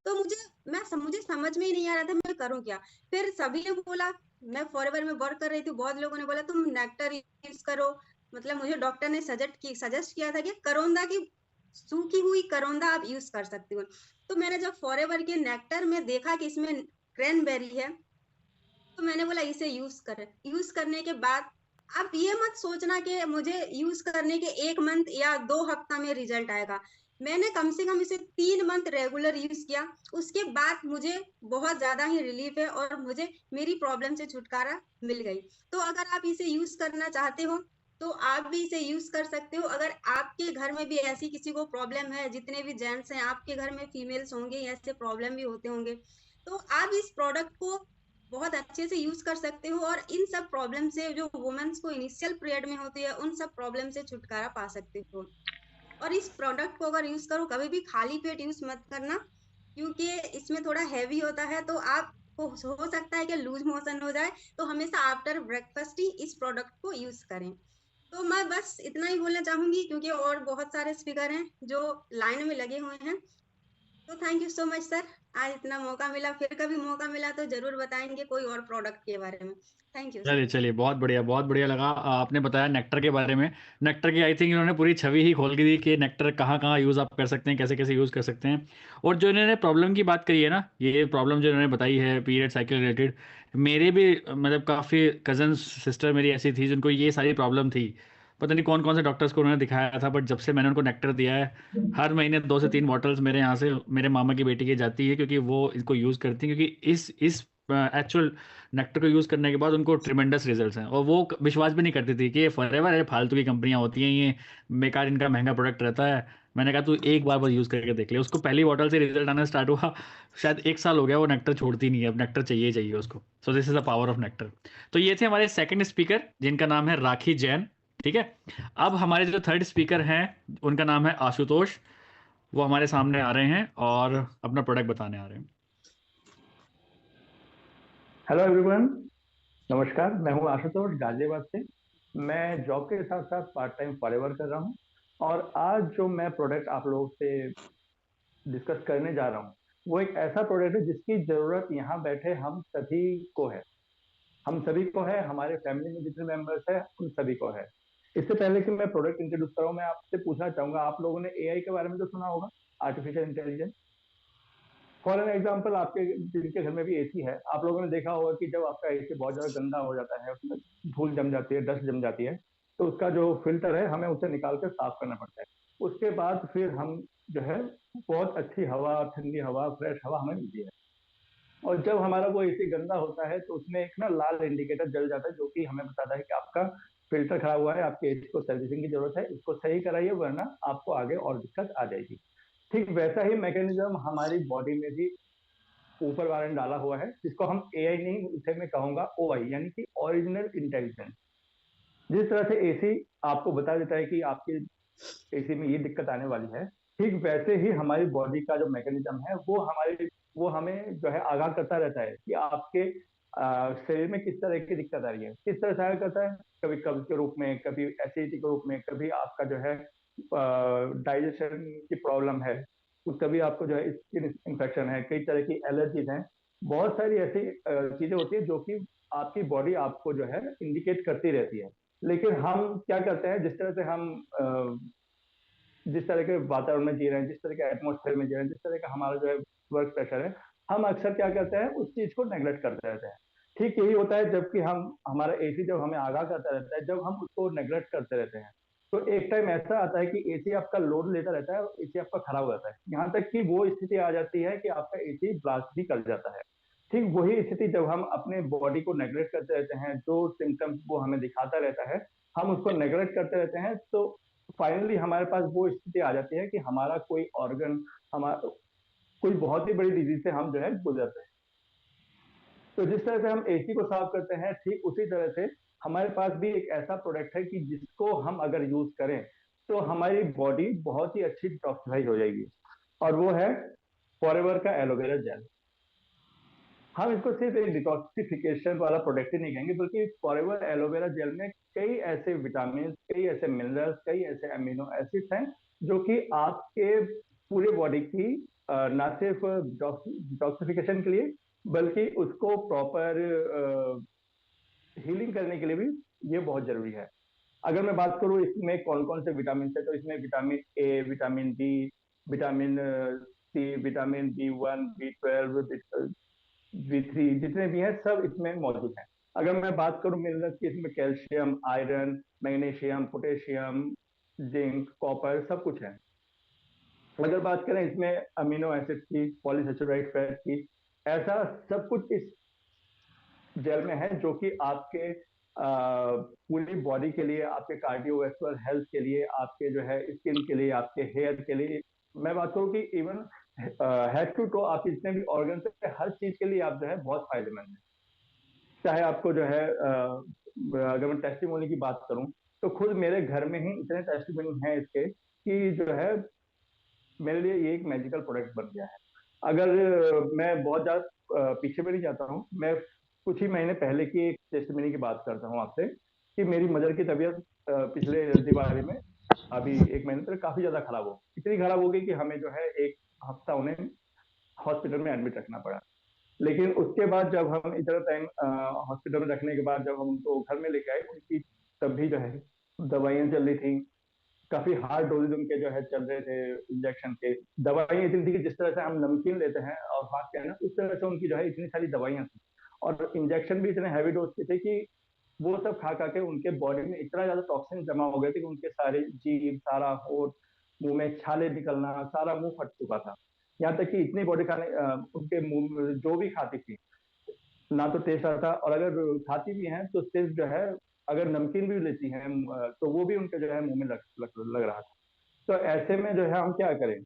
तो मुझे समझ में ही नहीं आ रहा था मैं करूँ क्या। फिर सभी ने बोला, मैं फॉरएवर में वर्क कर रही थी, बहुत लोगों ने बोला तुम नेक्टर यूज करो। मतलब मुझे डॉक्टर ने सजेस्ट किया था कि करोंदा की सूखी हुई करोंदा आप यूज कर सकते हो। तो मैंने जब फॉरएवर के नेक्टर में देखा कि इसमें क्रैनबेरी है, तो मैंने बोला इसे यूज करने के बाद आप ये मत सोचना कि मुझे यूज करने के 1 मंथ या 2 हफ्ता में रिजल्ट आएगा। मैंने कम से कम इसे 3 मंथ रेगुलर यूज किया। उसके बाद मुझे बहुत ज्यादा ही रिलीफ है और मुझे मेरी प्रॉब्लम से छुटकारा मिल गई। तो अगर आप इसे यूज करना चाहते हो तो आप भी इसे यूज कर सकते हो। अगर आपके घर में भी ऐसी किसी को प्रॉब्लम है, जितने भी जेंट्स हैं आपके घर में फीमेल्स होंगे, ऐसे प्रॉब्लम भी होते होंगे, तो आप इस प्रोडक्ट को बहुत अच्छे से यूज कर सकते हो और इन सब प्रॉब्लम से जो वुमेन्स को इनिशियल पीरियड में होती है उन सब प्रॉब्लम से छुटकारा पा सकते हो। और इस प्रोडक्ट को अगर यूज करो, कभी भी खाली पेट यूज मत करना, क्योंकि इसमें थोड़ा हैवी होता है, तो आपको हो सकता है कि लूज मोशन हो जाए। तो हमेशा आफ्टर ब्रेकफास्ट ही इस प्रोडक्ट को यूज करें। तो मैं बस इतना ही बोलना चाहूंगी, क्योंकि और बहुत सारे स्पीकर हैं जो लाइन में लगे हुए हैं। तो thank you so much sir, आज इतना मौका मिला, फिर कभी मौका मिला तो जरूर बताएंगे कोई और प्रोडक्ट के बारे में। Thank you sir. चलिए चलिए, बहुत बढ़िया लगा। आपने बताया नेक्टर के बारे में। नेक्टर की आई थिंक इन्होंने पूरी छवि ही खोल के दी कि नेक्टर कहाँ कहाँ यूज़ आप कर सकते हैं, कैसे कैसे यूज़ कर सकते हैं। और जो इन्होंने प्रॉब्लम की बात करी है ना, ये प्रॉब्लम जो इन्होंने बताई है पीरियड साइकिल रिलेटेड, मेरे भी मतलब काफ़ी कजन सिस्टर मेरी ऐसी थी जिनको ये सारी प्रॉब्लम थी। पता नहीं कौन कौन से डॉक्टर्स को उन्होंने दिखाया था, बट जब से मैंने उनको नेक्टर दिया है, हर महीने 2 से 3 बॉटल्स मेरे यहाँ से मेरे मामा की बेटी की जाती है, क्योंकि वो इसको यूज़ करती हैं, क्योंकि इस एक्चुअल नेक्टर को यूज़ करने के बाद उनको ट्रिमेंडस रिजल्ट्स हैं। और वो विश्वास भी नहीं करती थी कि ये फॉरएवर है, फालतू की कंपनियां होती हैं, ये बेकार इनका महंगा प्रोडक्ट रहता है। मैंने कहा तू एक बार बस यूज़ करके देख ले। उसको पहली बॉटल से रिजल्ट आना स्टार्ट हुआ, शायद 1 साल हो गया, वो नेक्टर छोड़ती नहीं है, अब नेक्टर चाहिए चाहिए उसको। So this is the power of nectar. तो ये थे हमारे सेकंड स्पीकर जिनका नाम है राखी जैन। ठीक है। अब हमारे जो थर्ड स्पीकर हैं उनका नाम है आशुतोष। वो हमारे सामने आ रहे हैं और अपना प्रोडक्ट बताने आ रहे हैं। हेलो एवरीवन, नमस्कार। मैं हूं आशुतोष गाजियाबाद से। मैं जॉब के साथ साथ पार्ट टाइम फॉरएवर कर रहा हूं। और आज जो मैं प्रोडक्ट आप लोगों से डिस्कस करने जा रहा हूं, वो एक ऐसा प्रोडक्ट है जिसकी जरूरत यहाँ बैठे हम सभी को है। हम सभी को है, हमारे फैमिली में जितने मेंबर्स हैं उन सभी को है। इससे पहले कि मैं प्रोडक्ट इंट्रोड्यूस करूं, मैं आपसे पूछना चाहूंगा, आप लोगों ने एआई के बारे में तो सुना होगा, artificial intelligence. For an example, आपके जिनके घर में भी एसी है, आप लोगों ने देखा होगा कि जब आपका एसी बहुत ज्यादा गंदा हो जाता है, उसमें धूल जम जाती है, डस्ट जम जाती है, तो उसका जो फिल्टर है हमें उसे निकाल कर साफ करना पड़ता है। उसके बाद फिर हम जो है बहुत अच्छी हवा, ठंडी हवा, फ्रेश हवा हमें मिलती है। और जब हमारा वो एसी गंदा होता है तो उसमें एक ना लाल इंडिकेटर जल जाता है, जो कि हमें बताता है कि आपका फिल्टर खराब हुआ है, आपके एसी को सर्विसिंग की जरूरत है, इसको सही कराइए वरना आपको आगे और दिक्कत आ जाएगी। ठीक वैसा ही मैकेनिज्म हमारी बॉडी में भी ऊपर वाले ने डाला हुआ है, जिसको हम एआई नहीं, उसे मैं कहूंगा ओआई, यानी कि ओरिजिनल इंटेलिजेंस। जिस तरह से एसी आपको बता देता है कि आपके एसी में ये दिक्कत आने वाली है, ठीक वैसे ही हमारी बॉडी का जो मैकेनिज्म है वो हमें जो है आगाह करता रहता है कि आपके शरीर में किस तरह की दिक्कत आ रही है। किस तरह से आगाह करता है? कभी कब्ज के रूप में, कभी एसिडिटी के रूप में, कभी आपका जो है डाइजेशन की प्रॉब्लम है, कभी आपको जो है स्किन इन्फेक्शन है, कई तरह की एलर्जीज हैं। बहुत सारी ऐसी चीजें होती है जो कि आपकी बॉडी आपको जो है इंडिकेट करती रहती है। लेकिन हम क्या करते हैं, जिस तरह के वातावरण में जी रहे हैं, जिस तरह के एटमोसफेयर में जी रहे हैं, जिस तरह का हमारा जो है वर्क प्रेशर है, हम अक्सर क्या करते हैं, उस चीज को नेग्लेक्ट करते रहते हैं। ठीक यही होता है, जबकि हम हमारा एसी जब हमें आगाह करता रहता है, जब हम उसको नेग्लेक्ट करते रहते हैं, तो एक टाइम ऐसा आता है कि एसी आपका लोड लेता रहता है और एसी आपका खराब हो जाता है, यहाँ तक कि वो स्थिति आ जाती है कि आपका एसी ब्लास्ट भी कर जाता है। ठीक वही स्थिति जब हम अपने बॉडी को नेग्लेक्ट करते रहते हैं, जो सिम्टम्स वो हमें दिखाता रहता है, हम उसको नेग्लेक्ट करते रहते हैं, तो फाइनली हमारे पास वो स्थिति आ जाती है कि हमारा कोई ऑर्गन, हमारा कोई बहुत ही बड़ी डिजीज से हम जो है गुजरते हैं। तो जिस तरह से हम एसी को साफ करते हैं, ठीक उसी तरह से हमारे पास भी एक ऐसा प्रोडक्ट है कि जिसको हम अगर यूज करें तो हमारी बॉडी बहुत ही अच्छी डिटॉक्सिफाई हो जाएगी। और वो है फॉरएवर का एलोवेरा जेल। हम इसको सिर्फ एक डिटॉक्सिफिकेशन वाला प्रोडक्ट ही नहीं कहेंगे, बल्कि फॉरएवर एलोवेरा जेल में कई ऐसे विटामिन, कई ऐसे मिनरल्स, कई ऐसे अमीनो एसिड्स हैं जो कि आपके पूरे बॉडी की ना सिर्फ डिटॉक्सिफिकेशन के लिए बल्कि उसको प्रॉपर हीलिंग करने के लिए भी ये बहुत जरूरी है। अगर मैं बात करूँ इसमें कौन कौन से विटामिन है, तो इसमें vitamin A, vitamin D, vitamin C, vitamin B1, B12, B3, जितने भी हैं सब इसमें मौजूद हैं। अगर मैं बात करूं मिनरल्स की, इसमें calcium, iron, magnesium, potassium, zinc, copper सब कुछ है। अगर बात करें इसमें अमीनो एसिड की, पॉलीसेचुराइड फैट की, ऐसा सब कुछ इस जेल में है जो कि आपके पूरी बॉडी के लिए, आपके कार्डियोवैस्कुलर हेल्थ के लिए, आपके जो है स्किन के लिए, आपके हेयर के लिए, मैं बात करूँ कि इवन हेड टू टो आप जितने भी ऑर्गन है हर चीज के लिए आप जो है बहुत फायदेमंद है। चाहे आपको जो है अगर मैं टेस्टिमोनी की बात करूं तो खुद मेरे घर में ही इतने टेस्टिमोनी हैं इसके कि जो है मेरे लिए ये एक मैजिकल प्रोडक्ट बन गया है। अगर मैं बहुत ज्यादा पीछे में नहीं जाता हूँ, मैं कुछ ही महीने पहले की एक टेस्टिमोनी की बात करता हूँ आपसे कि मेरी मदर की तबीयत पिछले दिवाली में अभी 1 महीने तक काफी ज्यादा खराब हो, इतनी खराब हो गई कि हमें जो है 1 हफ्ता उन्हें हॉस्पिटल में एडमिट रखना पड़ा। लेकिन उसके बाद जब हम इतना टाइम हॉस्पिटल में रखने के बाद जब हम उनको घर में लेके आए, उनकी तब भी जो है दवाइयां चल रही थी, काफी हार्ड डोजेज उनके जो है चल रहे थे इंजेक्शन के। दवाइयां इतनी थी कि जिस तरह से हम नमकीन लेते हैं और हाथ के है ना, उस तरह से उनकी जो है इतनी सारी दवाइयां थी और इंजेक्शन भी इतने हैवी डोज के थे कि वो सब खा खा के उनके बॉडी में इतना ज्यादा टॉक्सिन जमा हो गए थे कि उनके सारे जीभ, सारा होठ, मुंह में छाले निकलना, सारा मुंह फट चुका था। यहाँ तक कि इतनी बॉडी खाने उनके मुंह में जो भी खाती थी ना तो टेस्ट आता, और अगर खाती भी हैं तो सिर्फ जो है अगर नमकीन भी लेती हैं तो वो भी उनके जो है मुंह में लग रहा था। तो ऐसे में जो है हम क्या करें,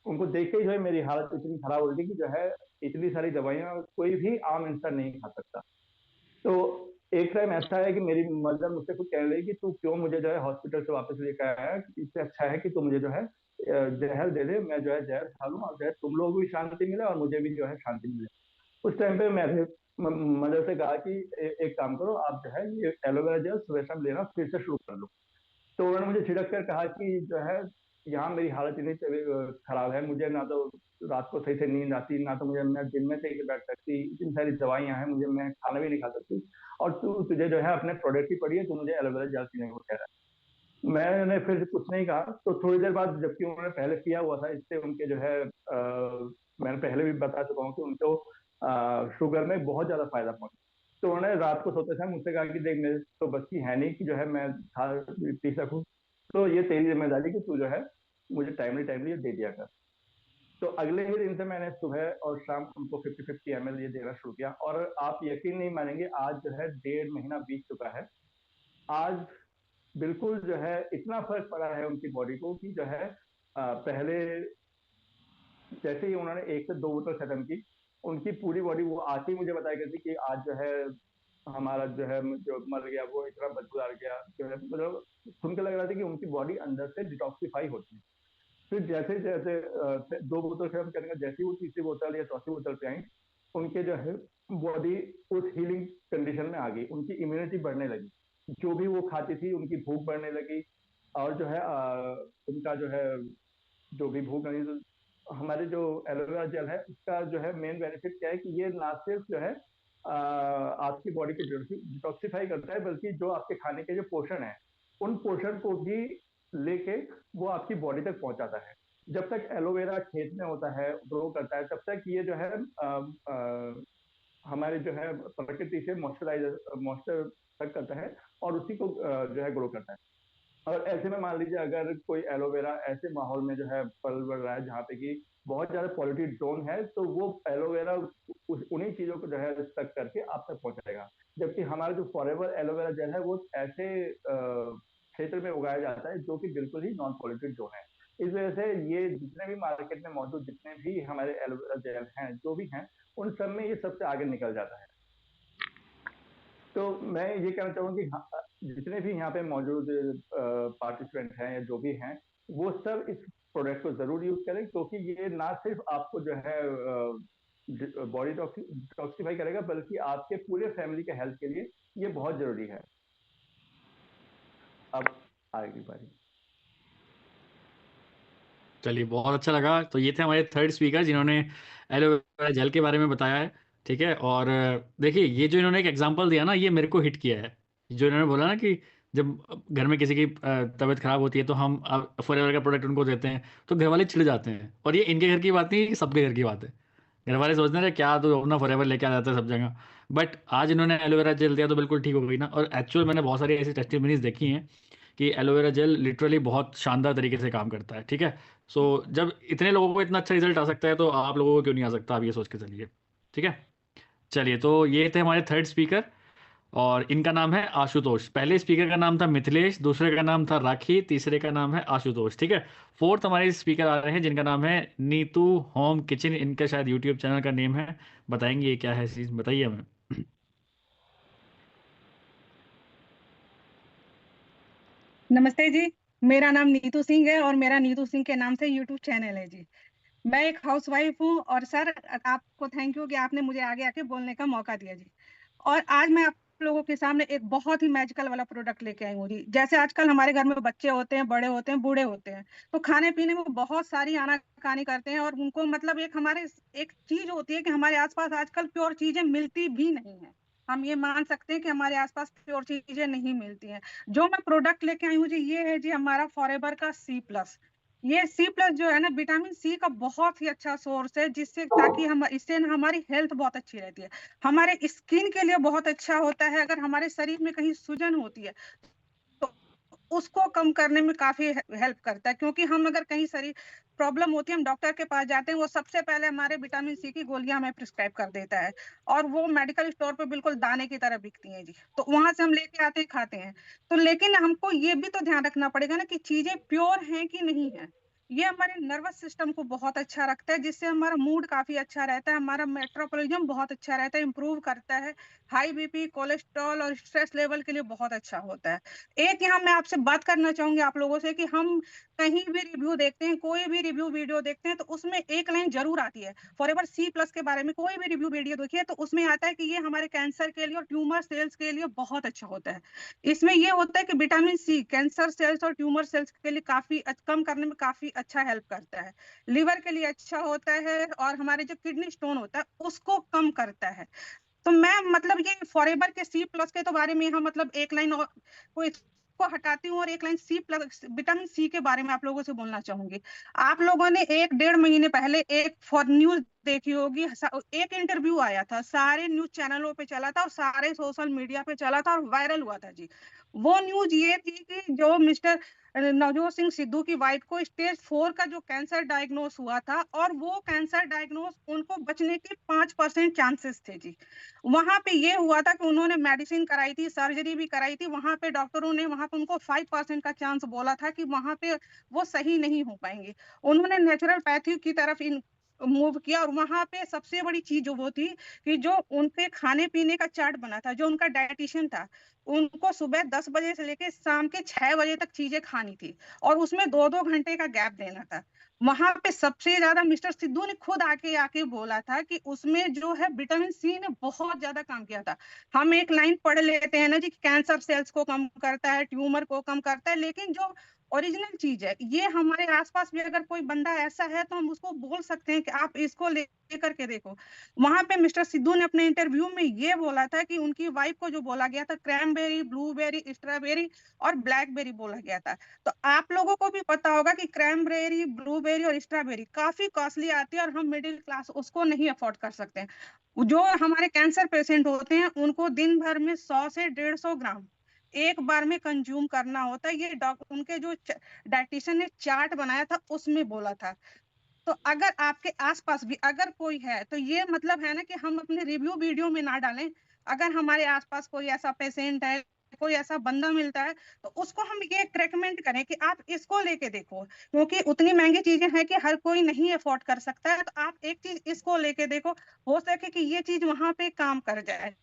उनको देख के ही जो है मेरी हालत इतनी खराब हो रही थी कि जो है इतनी सारी दवाइयां कोई भी आम इंसान नहीं खा सकता। तो एक टाइम ऐसा है कि मेरी मदर मुझसे कुछ कह रही कि तू क्यों मुझे जो है हॉस्पिटल से वापस लेकर आया है, इससे अच्छा है कि तू मुझे जो है जहर दे दे, मैं जो है जहर खा लूँ और जो है तुम लोगों को भी शांति मिले और मुझे भी जो है शांति मिले। उस टाइम पे मैंने मदर से कहा कि एक काम करो, आप जो है ये एलोवेरा जेल सुबह शाम लेना फिर से शुरू कर लो। तो उन्होंने मुझे झिड़क कर कहा कि जो है यहाँ मेरी हालत इतनी खराब है, मुझे ना तो रात को सही से नींद आती, ना तो मुझे मैं दिन में सही से बैठ सकती, इतनी सारी दवाइयां हैं, मुझे मैं खाना भी नहीं खा सकती, और तुझे जो है अपने प्रोडक्ट की पड़ी है, तू मुझे एलोवेरा जेल पीने को कह रहा है। मैंने फिर कुछ नहीं कहा, तो थोड़ी देर बाद जबकि उन्होंने पहले पिया हुआ था, इससे उनके जो है मैंने पहले भी बता चुका हूँ कि उनको शुगर में बहुत ज्यादा फायदा पहुंचा। तो उन्होंने रात को सोते समय मुझसे कहा कि देख मेरे तो बस की है नहीं कि जो है मैं पी सकूं, तो ये तेरी जिम्मेदारी कि तू जो है मुझे टाइमली टाइमली ये दे दिया कर। तो अगले ही दिन से मैंने सुबह और शाम उनको 50-50 ml ये देना शुरू किया, और आप यकीन नहीं मानेंगे आज जो है 1.5 महीना बीत चुका है। आज बिल्कुल जो है इतना फर्क पड़ा है उनकी बॉडी को कि जो है पहले जैसे ही उन्होंने 1 से 2 बोतल खत्म की, उनकी पूरी बॉडी वो आती मुझे बताया करती कि आज जो है हमारा जो है जो मर गया वो इतना बदबूदार गया, जो है मतलब सुन के लग रहा था कि उनकी बॉडी अंदर से डिटॉक्सिफाई होती है। फिर जैसे जैसे 2 बोतल खत्म करने का जैसे ही वो तीसरी बोतल या चौथी बोतल पे आई, उनके जो है बॉडी उस हीलिंग कंडीशन में आ गई, उनकी इम्यूनिटी बढ़ने लगी, जो भी वो खाती थी उनकी भूख बढ़ने लगी। और जो है उनका जो है जो भी भूख नहीं, तो हमारे जो एलोवेरा जेल है उसका जो है मेन बेनिफिट क्या है कि ये ना सिर्फ जो है आपकी बॉडी को डिटॉक्सिफाई करता है, बल्कि जो आपके खाने के जो पोषण है उन पोषण को भी लेके वो आपकी बॉडी तक पहुंचाता है। जब तक एलोवेरा खेत में होता है, ग्रो करता है, तब तक ये जो है हमारे जो है प्रकृति से मॉइस्चर तक करता है और उसी को जो है ग्रो करता है। और ऐसे में मान लीजिए अगर कोई एलोवेरा ऐसे माहौल में जो है पल बढ़ रहा है जहाँ पे कि बहुत ज्यादा पॉल्यूटेड जोन है, तो वो एलोवेरा उन्हीं चीजों को जो है तक करके आप तक पहुंचाएगा। जबकि हमारा जो फॉरेवर एलोवेरा जेल है वो ऐसे क्षेत्र में उगाया जाता है जो कि बिल्कुल ही नॉन पॉल्यूटेड जोन है। इस वजह से ये जितने भी मार्केट में मौजूद जितने भी हमारे एलोवेरा जेल हैं जो भी हैं, उन सब में ये सबसे आगे निकल जाता है। तो मैं ये कहना चाहूंगा कि जितने भी यहाँ पे मौजूद पार्टिसिपेंट हैं या जो भी हैं, वो सब इस प्रोडक्ट को जरूर यूज करें, क्योंकि ये ना सिर्फ आपको जो है बॉडी टॉक्सिफाई करेगा, बल्कि आपके पूरे फैमिली के हेल्थ के लिए ये बहुत जरूरी है। अब आएगी बारी। चलिए बहुत अच्छा लगा। तो ये थे हमारे थर्ड स्पीकर जिन्होंने एलोवेरा जेल के बारे में बताया है। ठीक है। और देखिए ये जो इन्होंने एक एग्जांपल दिया ना, ये मेरे को हिट किया है। जो इन्होंने बोला ना कि जब घर में किसी की तबीयत खराब होती है तो हम फॉरएवर का प्रोडक्ट उनको देते हैं तो घर वाले चिढ़ जाते हैं। और ये इनके घर की बात नहीं, ये सबके घर की बात है। घर वाले सोचते हैं क्या तो अपना फॉरएवर लेके आ जाता है सब जगह। बट आज इन्होंने एलोवेरा जेल दिया तो बिल्कुल ठीक हो गई ना। और एक्चुअल मैंने बहुत सारी ऐसी टेस्टिमनीज देखी हैं कि एलोवेरा जेल लिटरली बहुत शानदार तरीके से काम करता है। ठीक है। सो जब इतने लोगों को इतना अच्छा रिजल्ट आ सकता है तो आप लोगों को क्यों नहीं आ सकता, आप ये सोच के चलिए। ठीक है। चलिए तो ये थे हमारे थर्ड स्पीकर और इनका नाम है आशुतोष। पहले स्पीकर का नाम था मिथिलेश, दूसरे का नाम था राखी, तीसरे का नाम है आशुतोष। ठीक है। फोर्थ हमारे स्पीकर आ रहे हैं जिनका नाम है नीतू होम किचन। इनका शायद यूट्यूब चैनल का नेम है। बताएंगे ये क्या है चीज़, बताइए हमें। नमस्ते जी। मेरा नाम नीतू सिंह है और मेरा नीतू सिंह के नाम से यूट्यूब चैनल है जी। मैं एक हाउसवाइफ हूँ और सर आपको थैंक यू कि आपने मुझे आगे आके बोलने का मौका दिया जी। और आज मैं आप लोगों के सामने एक बहुत ही मैजिकल वाला प्रोडक्ट लेके आई हूँ जी। जैसे आजकल हमारे घर में बच्चे होते हैं, बड़े होते हैं, बूढ़े होते हैं, तो खाने पीने में बहुत सारी आनाकानी करते हैं और उनको मतलब एक हमारे एक चीज होती है कि हमारे आसपास आजकल प्योर चीजें मिलती भी नहीं है। हम ये मान सकते हैं कि हमारे आसपास प्योर चीजें नहीं मिलती हैं। जो मैं प्रोडक्ट लेके आई हूँ जी, ये है जी हमारा फॉरएवर का C+। ये C+ जो है ना, विटामिन सी का बहुत ही अच्छा सोर्स है, जिससे ताकि हम इससे ना हमारी हेल्थ बहुत अच्छी रहती है। हमारे स्किन के लिए बहुत अच्छा होता है। अगर हमारे शरीर में कहीं सूजन होती है तो उसको कम करने में काफी हेल्प करता है, क्योंकि हम अगर कहीं शरीर प्रॉब्लम होती है, हम डॉक्टर के पास जाते हैं, वो सबसे पहले हमारे विटामिन सी की गोलियां हमें प्रिस्क्राइब कर देता है और वो मेडिकल स्टोर पे बिल्कुल दाने की तरह बिकती हैं जी। तो वहां से हम लेके आते हैं, खाते हैं। तो लेकिन हमको ये भी तो ध्यान रखना पड़ेगा ना कि चीजें प्योर हैं कि नहीं है। ये हमारे नर्वस सिस्टम को बहुत अच्छा रखता है, जिससे हमारा मूड काफी अच्छा रहता है, हमारा मेट्रोपॉलिज्म बहुत अच्छा रहता है, इंप्रूव करता है। हाई बीपी, कोलेस्ट्रॉल और स्ट्रेस लेवल के लिए बहुत अच्छा होता है। एक यहाँ मैं आपसे बात करना चाहूंगी आप लोगों से कि हम कहीं भी रिव्यू देखते हैं, कोई भी रिव्यू वीडियो देखते हैं, तो उसमें एक लाइन जरूर आती है फॉरएवर C+ के बारे में। कोई भी रिव्यू वीडियो देखिए तो उसमें आता है कि ये हमारे कैंसर के लिए और ट्यूमर सेल्स के लिए बहुत अच्छा होता है। इसमें ये होता है कि विटामिन सी कैंसर सेल्स और ट्यूमर सेल्स के लिए काफी कम करने में काफी अच्छा हेल्प करता है। लिवर के लिए अच्छा होता है और हमारे जो किडनी स्टोन होता है उसको कम करता है। तो मैं मतलब ये फॉरएवर के C+ के तो बारे में यहाँ मतलब एक लाइन और को इसको हटाती हूँ और एक लाइन C+ विटामिन सी के बारे में आप लोगों से बोलना चाहूंगी। आप लोगों ने 1-1.5 महीने पहले एक फॉर न्यूज देखी होगी। एक इंटरव्यू आया था, सारे न्यूज चैनलों पे चला था और सारे सोशल मीडिया पे चला था और वायरल हुआ था जी। वो न्यूज ये थी कि जो मिस्टर नवजोत सिंह सिद्धू की वाइफ को स्टेज 4 का जो कैंसर डायग्नोस हुआ था और वो कैंसर डायग्नोस उनको बचने के 5% चांसेस थे जी। वहां पे ये हुआ था कि उन्होंने मेडिसिन कराई थी, सर्जरी भी कराई थी, वहां पे डॉक्टरों ने वहां पे उनको 5% का चांस बोला था कि वहां पे वो सही नहीं हो पाएंगे। उन्होंने नेचुरोपैथी की तरफ इन मूव किया और वहां पे सबसे बड़ी चीज जो वो थी कि जो उनके खाने पीने का चार्ट बना था, जो उनका डाइटिशियन था, उनको सुबह 10 बजे से लेके शाम के 6 बजे तक चीजें खानी थी और उसमें 2-2 घंटे का गैप देना था। वहां पे सबसे ज्यादा मिस्टर सिद्धू ने खुद आके आके बोला था कि उसमें जो है विटामिन सी ने बहुत ज्यादा काम किया था। हम एक लाइन पढ़ लेते हैं ना जी, कैंसर सेल्स को कम करता है, ट्यूमर को कम करता है, लेकिन जो ओरिजिनल चीज है ये हमारे आसपास भी अगर कोई बंदा ऐसा है तो हम उसको बोल सकते हैं कि आप इसको लेकर के देखो। वहां पे मिस्टर सिद्धू ने अपने इंटरव्यू में ये बोला था कि उनकी वाइफ को जो बोला गया था क्रैनबेरी, ब्लूबेरी, स्ट्रॉबेरी और ब्लैकबेरी बोला गया था। तो आप लोगों को भी पता होगा कि क्रैनबेरी, ब्लूबेरी और स्ट्रॉबेरी काफी कॉस्टली आती है और हम मिडिल क्लास उसको नहीं अफोर्ड कर सकते हैं। जो हमारे कैंसर पेशेंट होते हैं उनको दिन भर में 100 से 150 ग्राम एक बार में कंज्यूम करना होता है। ये डॉक्टर उनके जो डाइटिशियन ने चार्ट बनाया था उसमें बोला था। तो अगर आपके आसपास भी अगर कोई है तो ये मतलब है ना कि हम अपने रिव्यू वीडियो में ना डालें। अगर हमारे आसपास कोई ऐसा पेशेंट है, कोई ऐसा बंदा मिलता है, तो उसको हम ये रेकमेंड करें कि आप इसको लेके देखो, क्योंकि उतनी महंगी चीजें हैं कि हर कोई नहीं अफोर्ड कर सकता है। तो आप एक चीज इसको लेके देखो, हो सके कि ये चीज वहां पे काम कर जाए।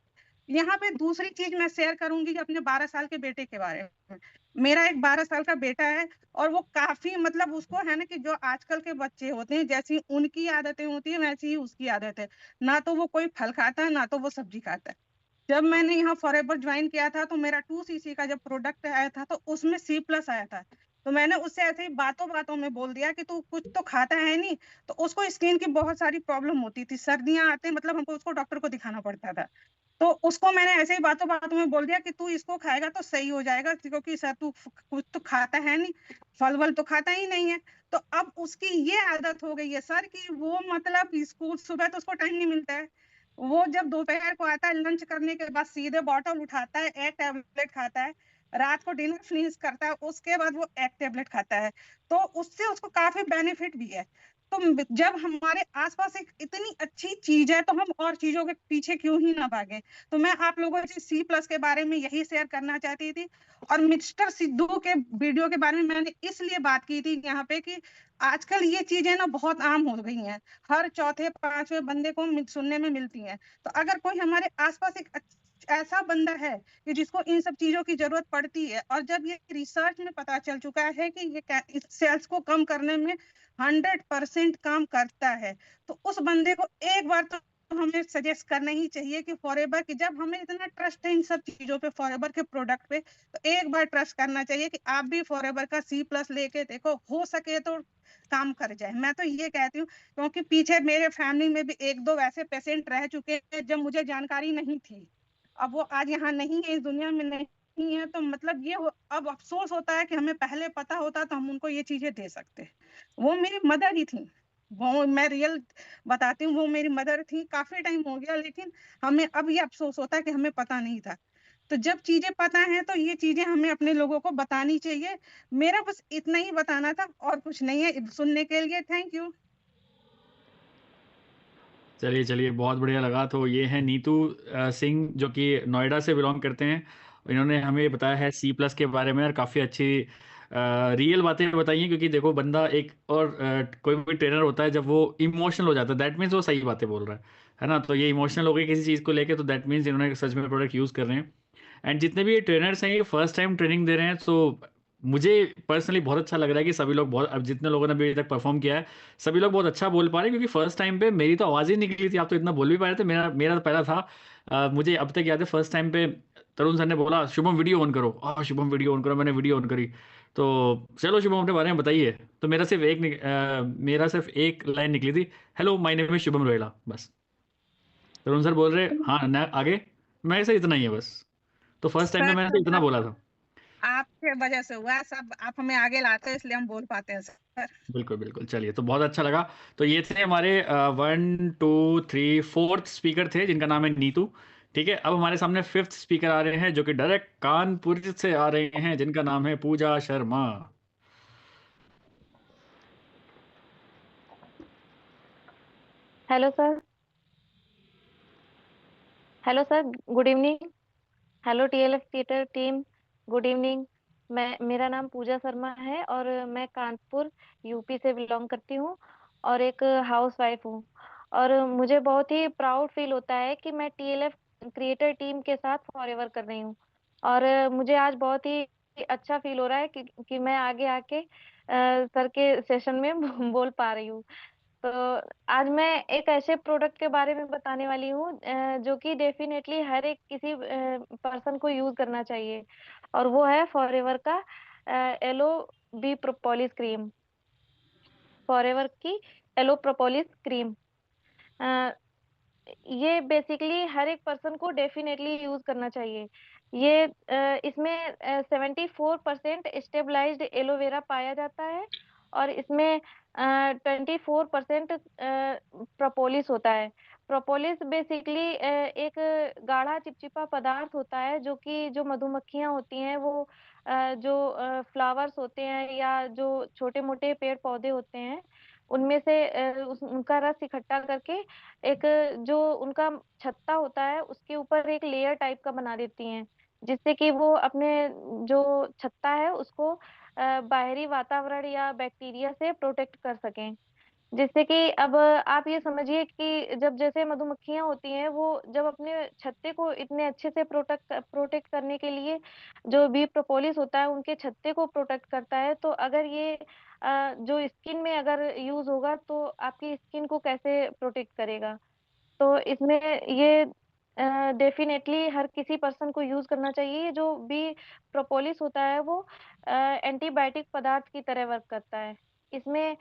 यहाँ पे दूसरी चीज मैं शेयर करूंगी अपने 12 साल के बेटे के बारे में। मेरा एक 12 साल का बेटा है और वो काफी मतलब उसको है ना कि जो आजकल के बच्चे होते हैं जैसी उनकी आदतें होती है वैसी ही उसकी आदत है। ना तो वो कोई फल खाता है, ना तो वो सब्जी खाता है। जब मैंने यहाँ फॉरएवर ज्वाइन किया था तो मेरा 2cc का जब प्रोडक्ट आया था तो उसमें C+ आया था। तो मैंने उससे ऐसे ही बातों बातों में बोल दिया कि तू कुछ तो खाता है नहीं। तो उसको स्किन की बहुत सारी प्रॉब्लम होती थी, सर्दियां आते मतलब हमको उसको डॉक्टर को दिखाना पड़ता था। तो उसको मैंने ऐसे ही बातों बातों में बोल दिया कि तू इसको खाएगा तो सही हो जाएगा, क्योंकि सर तू कुछ तो खाता है नहीं, फल वल तो खाता ही नहीं है। तो अब उसकी ये आदत हो गई है सर कि वो मतलब स्कूल सुबह तो उसको टाइम नहीं मिलता है, वो जब दोपहर को आता है लंच करने के बाद सीधे बॉटल उठाता है, एक टैबलेट खाता है, रात को डिनर फिनिश करता है, उसके बाद वो एक टैबलेट खाता है। तो उससे उसको काफी बेनिफिट भी है। तो जब हमारे आसपास एक इतनी अच्छी चीज है तो हम और चीजों के पीछे क्यों ही ना भागे। तो मैं आप लोगों से C+ के बारे में यही शेयर करना चाहती थी। और मिस्टर सिद्धू के वीडियो के बारे में मैंने इसलिए बात की थी यहाँ पे कि आजकल ये चीजें ना बहुत आम हो गई हैं, हर चौथे पांचवें बंदे को सुनने में मिलती हैं। तो अगर कोई हमारे आसपास एक ऐसा बंदा है कि जिसको इन सब चीजों की जरूरत पड़ती है, और जब ये रिसर्च में पता चल चुका है कि ये सेल्स को कम करने में 100% काम करता है, तो उस बंदे को एक बार तो हमें सजेस्ट करना ही चाहिए कि फॉरएवर की, जब हमें इतना ट्रस्ट है इन सब चीजों पे, फॉरएवर के प्रोडक्ट पे, तो एक बार ट्रस्ट करना चाहिए कि आप भी फॉरएवर का C+ लेके देखो, हो सके तो काम कर जाए। मैं तो ये कहती हूँ, क्योंकि पीछे मेरे फैमिली में भी एक दो वैसे पेशेंट रह चुके हैं जब मुझे जानकारी नहीं थी। अब वो आज यहाँ नहीं है, इस दुनिया में नहीं है, तो मतलब ये अब अफसोस होता है कि हमें पहले पता होता तो हम उनको ये चीजें दे सकते। वो मेरी मदर ही थी, वो मैं रियल बताती हूँ, वो मेरी मदर थी, काफी टाइम हो गया, लेकिन हमें अब ये अफसोस होता है कि हमें पता नहीं था। तो जब चीजें पता है तो ये चीजें हमें अपने लोगों को बतानी चाहिए। मेरा बस इतना ही बताना था, और कुछ नहीं है। सुनने के लिए थैंक यू। चलिए चलिए, बहुत बढ़िया लगा। तो ये है नीतू सिंह, जो कि नोएडा से बिलोंग करते हैं। इन्होंने हमें बताया है C+ के बारे में, और काफ़ी अच्छी रियल बातें बताई हैं। क्योंकि देखो, बंदा एक और कोई भी ट्रेनर होता है, जब वो इमोशनल हो जाता है, दैट मीन्स वो सही बातें बोल रहा है ना। तो ये इमोशनल हो गई किसी चीज़ को लेके, तो दैट मीन्स इन्होंने सच में प्रोडक्ट यूज़ कर रहे हैं। एंड जितने भी ये ट्रेनर्स हैं, ये फर्स्ट टाइम ट्रेनिंग दे रहे हैं। तो मुझे पर्सनली बहुत अच्छा लग रहा है कि सभी लोग बहुत, अब जितने लोगों ने अभी तक परफॉर्म किया है, सभी लोग बहुत अच्छा बोल पा रहे हैं। क्योंकि फर्स्ट टाइम पे मेरी तो आवाज़ ही निकली थी, आप तो इतना बोल भी पा रहे थे। मेरा मेरा तो पहला था। मुझे अब तक याद है, फर्स्ट टाइम पे तरुण सर ने बोला, शुभम वीडियो ऑन करो। शुभम वीडियो ऑन करो, मैंने वीडियो ऑन करी। तो चलो शुभम, अपने बारे में बताइए। तो मेरा सिर्फ एक लाइन निकली थी, hello my name is Shubham Rohila, बस। तरुण सर बोल रहे, हाँ ना आगे। मैं ऐसा, इतना ही है बस। तो फर्स्ट टाइम पे सर मैंने तो सब इतना बोला था। आपके वजह से हुआ है, सब आप हमें आगे लाते हैं, इसलिए हम बोल पाते हैं सर। बिल्कुल बिल्कुल, चलिए, तो बहुत अच्छा लगा। तो ये थे हमारे 1 2 3 4 स्पीकर थे, जिनका नाम है नीतू। ठीक है, अब हमारे सामने 5th स्पीकर आ रहे हैं, जो कि डायरेक्ट कानपुर से आ रहे हैं, जिनका नाम है Pooja Sharma. Hello sir. Hello sir, good evening. Hello TLF theatre team, good evening. मेरा नाम पूजा शर्मा है और मैं कानपुर यूपी से बिलोंग करती हूँ और एक हाउस वाइफ हूँ। और मुझे बहुत ही प्राउड फील होता है कि मैं TLF क्रिएटर टीम के साथ फॉरएवर कर रही हूँ। और मुझे आज बहुत ही अच्छा फील हो रहा है कि मैं आगे आके सर के सेशन में बोल पा रही हूँ। तो आज मैं एक ऐसे प्रोडक्ट के बारे में बताने वाली हूँ जो कि डेफिनेटली हर एक किसी पर्सन को यूज करना चाहिए, और वो है फॉरएवर का aloe bee propolis cream. Forever की एलो प्रोपोलिस क्रीम, ये बेसिकली हर एक पर्सन को डेफिनेटली यूज करना चाहिए। ये इसमें 74% स्टेबलाइज्ड एलोवेरा पाया जाता है, और इसमें 24% प्रोपोलिस होता है। प्रोपोलिस बेसिकली एक गाढ़ा चिपचिपा पदार्थ होता है, जो कि जो मधुमक्खियां होती हैं वो जो फ्लावर्स होते हैं या जो छोटे मोटे पेड़ पौधे होते हैं, उनमें से उनका रस इकट्ठा करके एक जो उनका छत्ता होता है उसके ऊपर एक लेयर टाइप का बना देती हैं, जिससे कि वो अपने जो छत्ता है उसको बाहरी वातावरण या बैक्टीरिया से प्रोटेक्ट कर सकें। जिससे कि अब आप ये समझिए कि जब जैसे मधुमक्खियां होती हैं, वो जब अपने छत्ते को इतने अच्छे से प्रोटेक्ट प्रोटेक्ट करने के लिए जो बी प्रोपोलिस होता है उनके छत्ते को प्रोटेक्ट करता है, तो अगर ये जो स्किन में अगर यूज होगा तो आपकी स्किन को कैसे प्रोटेक्ट करेगा। तो इसमें ये डेफिनेटली हर किसी पर्सन को यूज करना चाहिए। ये जो भी प्रोपोलिस होता है वो एंटीबायोटिक पदार्थ की तरह वर्क करता है। इसमें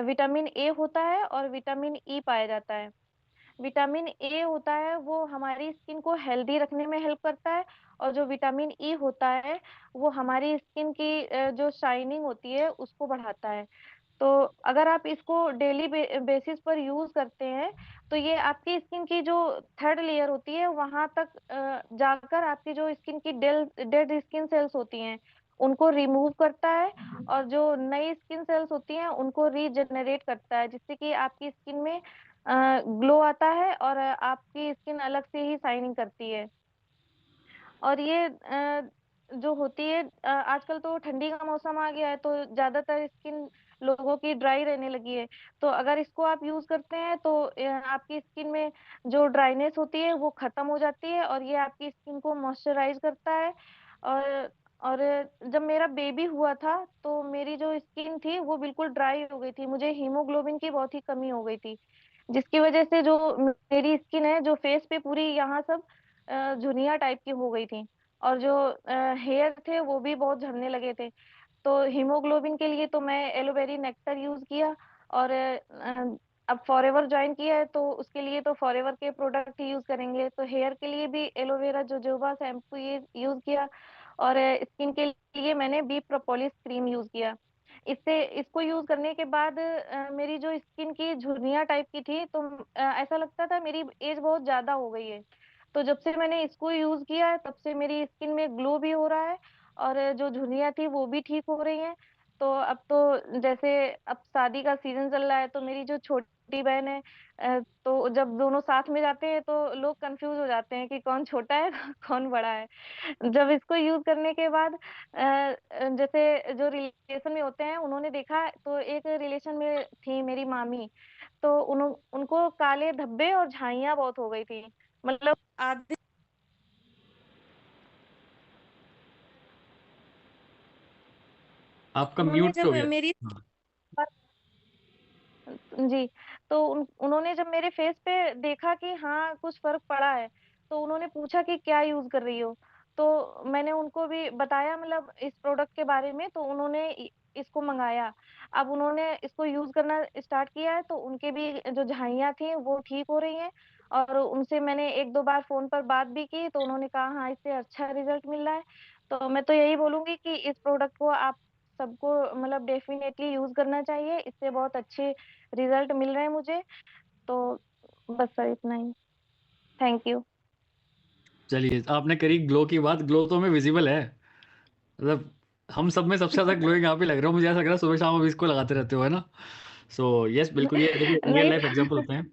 विटामिन ए होता है और विटामिन ई पाया जाता है। विटामिन ए होता है वो हमारी स्किन को हेल्दी रखने में हेल्प करता है, और जो विटामिन ई होता है वो हमारी स्किन की जो शाइनिंग होती है उसको बढ़ाता है। तो अगर आप इसको डेली बेसिस पर यूज करते हैं तो ये आपकी स्किन की जो थर्ड लेयर होती है वहां तक जाकर आपकी जो स्किन की डेड स्किन सेल्स होती हैं उनको रिमूव करता है, और जो नई स्किन सेल्स होती हैं उनको रीजनरेट करता है, जिससे कि आपकी स्किन में ग्लो आता है और आपकी स्किन अलग से ही शाइनिंग करती है। और ये जो होती है आजकल तो ठंडी का मौसम आ गया है तो ज्यादातर स्किन लोगों की ड्राई रहने लगी है। तो अगर इसको आप यूज करते हैं तो आपकी स्किन में जो ड्राइनेस होती है वो खत्म हो जाती है, और ये आपकी स्किन को मॉइस्चराइज करता है। और और जब मेरा बेबी हुआ था तो मेरी जो स्किन थी वो बिल्कुल ड्राई हो गई थी, मुझे हीमोग्लोबिन की बहुत ही कमी हो गई थी, जिसकी वजह से जो मेरी स्किन है जो फेस पे पूरी यहाँ सब झुर्रियाँ टाइप की हो गई थी, और जो हेयर थे वो भी बहुत झड़ने लगे थे। तो हीमोग्लोबिन के लिए तो मैं एलोवेरी नेक्टर यूज किया, और अब फॉरएवर ज्वाइन किया है तो उसके लिए तो फॉरएवर के प्रोडक्ट ही यूज करेंगे। तो हेयर के लिए भी एलोवेरा जोजोबा शैम्पू ये यूज किया, और स्किन के लिए मैंने बी प्रोपोलिस क्रीम यूज किया। इससे इसको यूज करने के बाद मेरी जो स्किन की झुर्रियाँ टाइप की थी तो ऐसा लगता था मेरी एज बहुत ज्यादा हो गई है। तो जब से मैंने इसको यूज किया है तब से मेरी स्किन में ग्लो भी हो रहा है, और जो झुर्रियाँ थी वो भी ठीक हो रही हैं। तो अब तो जैसे अब शादी का सीजन चल रहा है तो मेरी जो छोटी बहन है तो जब दोनों साथ में जाते हैं तो लोग कंफ्यूज हो जाते हैं कि कौन छोटा है कौन बड़ा है। जब इसको यूज करने के बाद जैसे जो रिलेशन में होते हैं उन्होंने देखा, तो एक रिलेशन में थी मेरी मामी, तो उनको काले धब्बे और झाइयाँ बहुत हो गई थी, मतलब आधे। आपका उन्होंने म्यूट जब हो गया। मेरी हाँ। जी, तो उन्होंने जब मेरे फेस पे देखा कि हाँ कुछ फर्क पड़ा है, तो उन्होंने पूछा कि क्या यूज कर रही हो। तो मैंने उनको भी बताया मतलब इस प्रोडक्ट के बारे में, तो उन्होंने इसको मंगाया। अब उन्होंने इसको यूज करना स्टार्ट किया है तो उनके भी जो झाइयाँ थी वो ठीक हो रही हैं, और उनसे मैंने एक दो बार फोन पर बात भी की तो उन्होंने कहा हाँ इससे अच्छा रिजल्ट मिल रहा है। तो मैं तो यही बोलूंगी कि इस प्रोडक्ट को आप सबको मतलब डेफिनेटली यूज करना चाहिए, इससे बहुत अच्छे रिजल्ट मिल रहे हैं मुझे। तो बस सर इतना ही। Thank you. चलिए, आपने करी ग्लो की बात। ग्लो तो हमें विजिबल है, मतलब हम सब में सबसे ज्यादा ग्लोइंग यहाँ पे लग रहा है मुझे। ऐसा लग रहा है सुबह शाम आप इसको लगाते रहते हो, है ना? सो यस, बिल्कुल, ये देखिए रियल नहीं लाइफ एग्जांपल होते हैं।